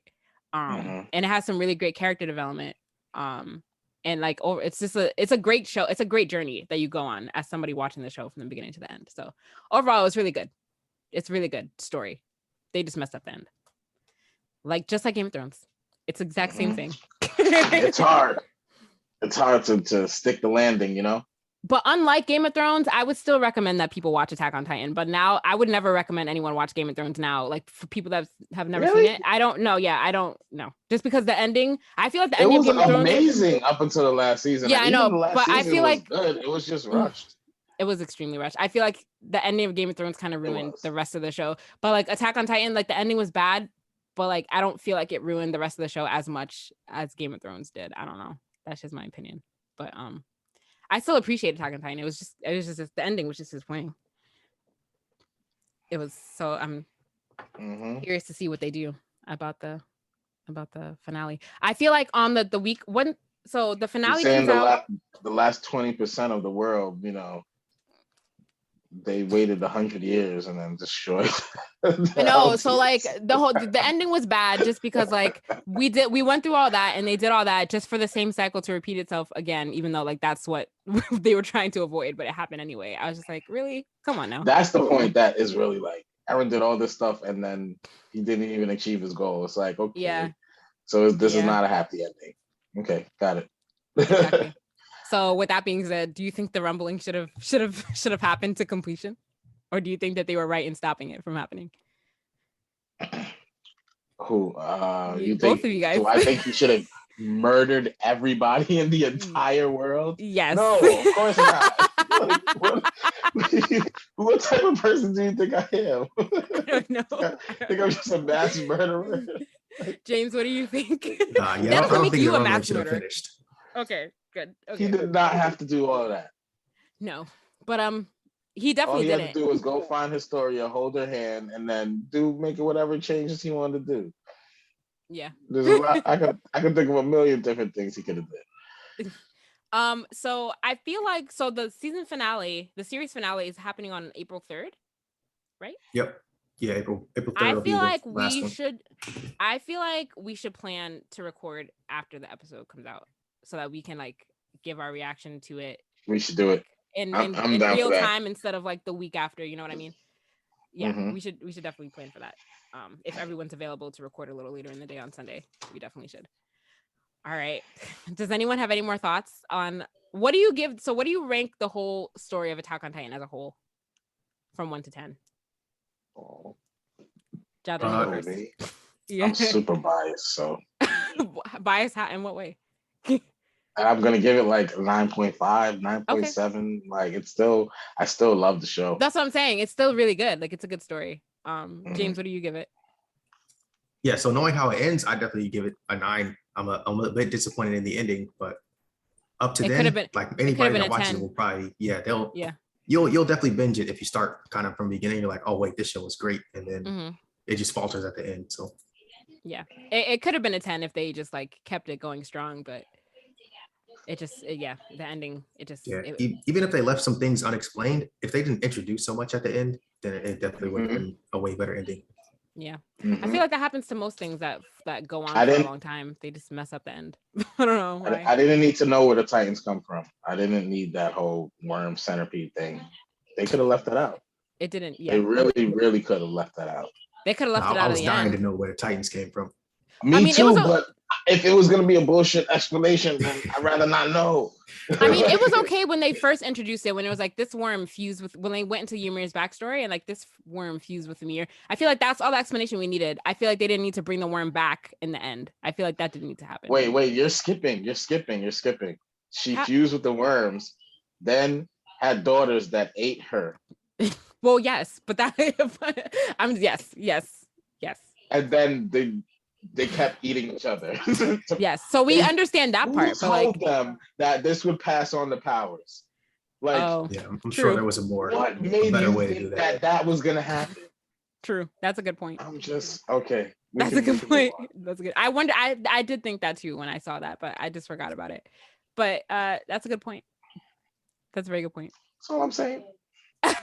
And it has some really great character development. And like it's a great show. It's a great journey that you go on as somebody watching the show from the beginning to the end. So overall, it's really good. It's a really good story. They just messed up the end. Like just like Game of Thrones. It's the exact same thing. It's hard. It's hard to stick the landing, you know? But unlike Game of Thrones, I would still recommend that people watch Attack on Titan. But now I would never recommend anyone watch Game of Thrones now. Like for people that have never seen it. I don't know. Yeah, I don't know. Just because the ending, I feel like the ending of Game of Thrones was amazing up until the last season. Yeah, I know. But I feel like good. It was just rushed. It was extremely rushed. I feel like the ending of Game of Thrones kind of ruined the rest of the show. But like Attack on Titan, like the ending was bad, but like I don't feel like it ruined the rest of the show as much as Game of Thrones did. I don't know. That's just my opinion. But I still appreciate Attack on Titan. It was just the ending was just disappointing. It was so I'm curious to see what they do about the finale. I feel like on the week when the finale comes out, the last 20% of the world, you know, they waited 100 years and then destroyed. I know. So like the ending was bad just because like we went through all that and they did all that just for the same cycle to repeat itself again, even though like that's what they were trying to avoid, but it happened anyway. I was just like, really? Come on now. That's the point that is really like Eren did all this stuff and then he didn't even achieve his goal. It's like, okay. Yeah. So this is not a happy ending. Okay, got it. Exactly. So with that being said, do you think the rumbling should have happened to completion? Or do you think that they were right in stopping it from happening? Who? Both of you guys. So I think he should have murdered everybody in the entire world? Yes. No, of course not. What type of person do you think I am? I don't know. I think I'm just a mass murderer. James, what do you think? Yeah, I don't think the rumbling should have finished. Okay, good. Okay. He did not have to do all of that. No, but he definitely didn't. All he had to do was go find Historia, hold her hand, and then make it whatever changes he wanted to do. Yeah. There's a lot. I could think of a million different things he could have did. So I feel like the season finale, the series finale is happening on April 3rd, right? Yep. Yeah, April 3rd. I feel like we should plan to record after the episode comes out so that we can like give our reaction to it. We should do it. In I'm down real for that. time instead of like the week after, you know what I mean? Yeah, Mhm. we should definitely plan for that. If everyone's available to record a little later in the day on Sunday, we definitely should. All right. Does anyone have any more thoughts on what do you give? So what do you rank the whole story of Attack on Titan as a whole from 1 to 10? Oh, Jaja, you first. me. Yeah. I'm super biased, so Bias hat in what way? I'm gonna give it like 9.5, 9.7. Like I still love the show. That's what I'm saying. It's still really good. Like it's a good story. James, what do you give it? Yeah, so knowing how it ends, I definitely give it a 9. I'm a bit disappointed in the ending, but up to It could then, have been like been anybody a that watches 10. it will probably, they'll Yeah. you'll definitely binge it if you start kind of from the beginning. You're like, oh wait, this show was great, and then it just falters at the end. So yeah, it could have been a 10 if they just like kept it going strong, but it just the ending, it just even if they left some things unexplained, if they didn't introduce so much at the end, then it definitely would have been a way better ending. Yeah. Mhm. I feel like that happens to most things that go on for a long time. They just mess up the end. I don't know why. I didn't need to know where the Titans come from. I didn't need that whole worm centipede thing. They could have left that out. It didn't. Yeah. They really could have left that out. They could have left it out. I was of the dying end. to know where the Titans came from. Me too, but if it was gonna be a bullshit explanation, then I'd rather not know. I mean, it was okay when they first introduced it, when it was like this worm fused with, when they went into Ymir's backstory and like this worm fused with Ymir. I feel like that's all the explanation we needed. I feel like they didn't need to bring the worm back in the end. I feel like that didn't need to happen. Wait, you're skipping. She fused with the worms, then had daughters that ate her. Well, yes, but that yes. And then they kept eating each other. Yes, so we understand that part. Who told them that this would pass on the powers? Like, I'm sure there was what made better you way to think do that. that was gonna happen? True, that's a good point. I'm just okay. That's a good point. That's a good. I wonder. I did think that too when I saw that, but I just forgot about it. But that's a good point. That's a very good point. That's all I'm saying.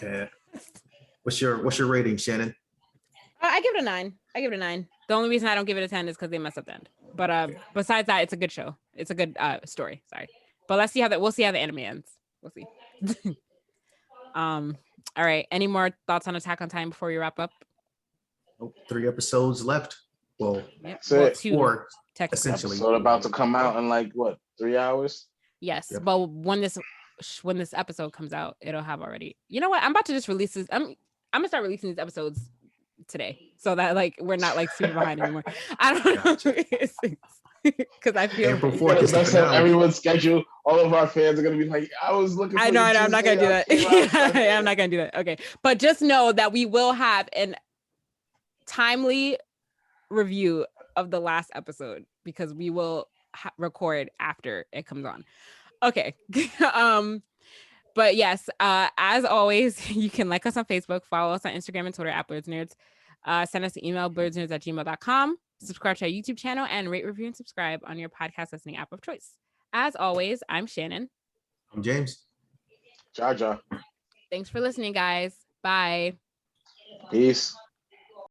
Yeah. What's your rating, Shannon? I give it a 9. The only reason I don't give it a 10 is because they mess up the end. But besides that, it's a good show. It's a good story. Sorry, but we'll see how the anime ends. We'll see. All right. Any more thoughts on Attack on Titan before we wrap up? 3 episodes left. Well, well 2 4 essentially. Episode about to come out in like what, 3 hours? Yes. Yep. But when this episode comes out, it'll have already. You know what? I'm about to just release this. I'm gonna start releasing these episodes today, so that like we're not like super behind anymore. I don't know, because I feel April 4th that's on everyone's schedule. All of our fans are gonna be like, I was looking. I know. I'm not gonna do that. I'm not gonna do that. Okay, but just know that we will have an timely review of the last episode because we will record after it comes on. Okay. But yes, as always, you can like us on Facebook, follow us on Instagram and Twitter at BlurredNerds. Send us an email, blurrednerds@gmail.com. Subscribe to our YouTube channel and rate, review, and subscribe on your podcast listening app of choice. As always, I'm Shannon. I'm James. Jaja. Thanks for listening, guys. Bye. Peace.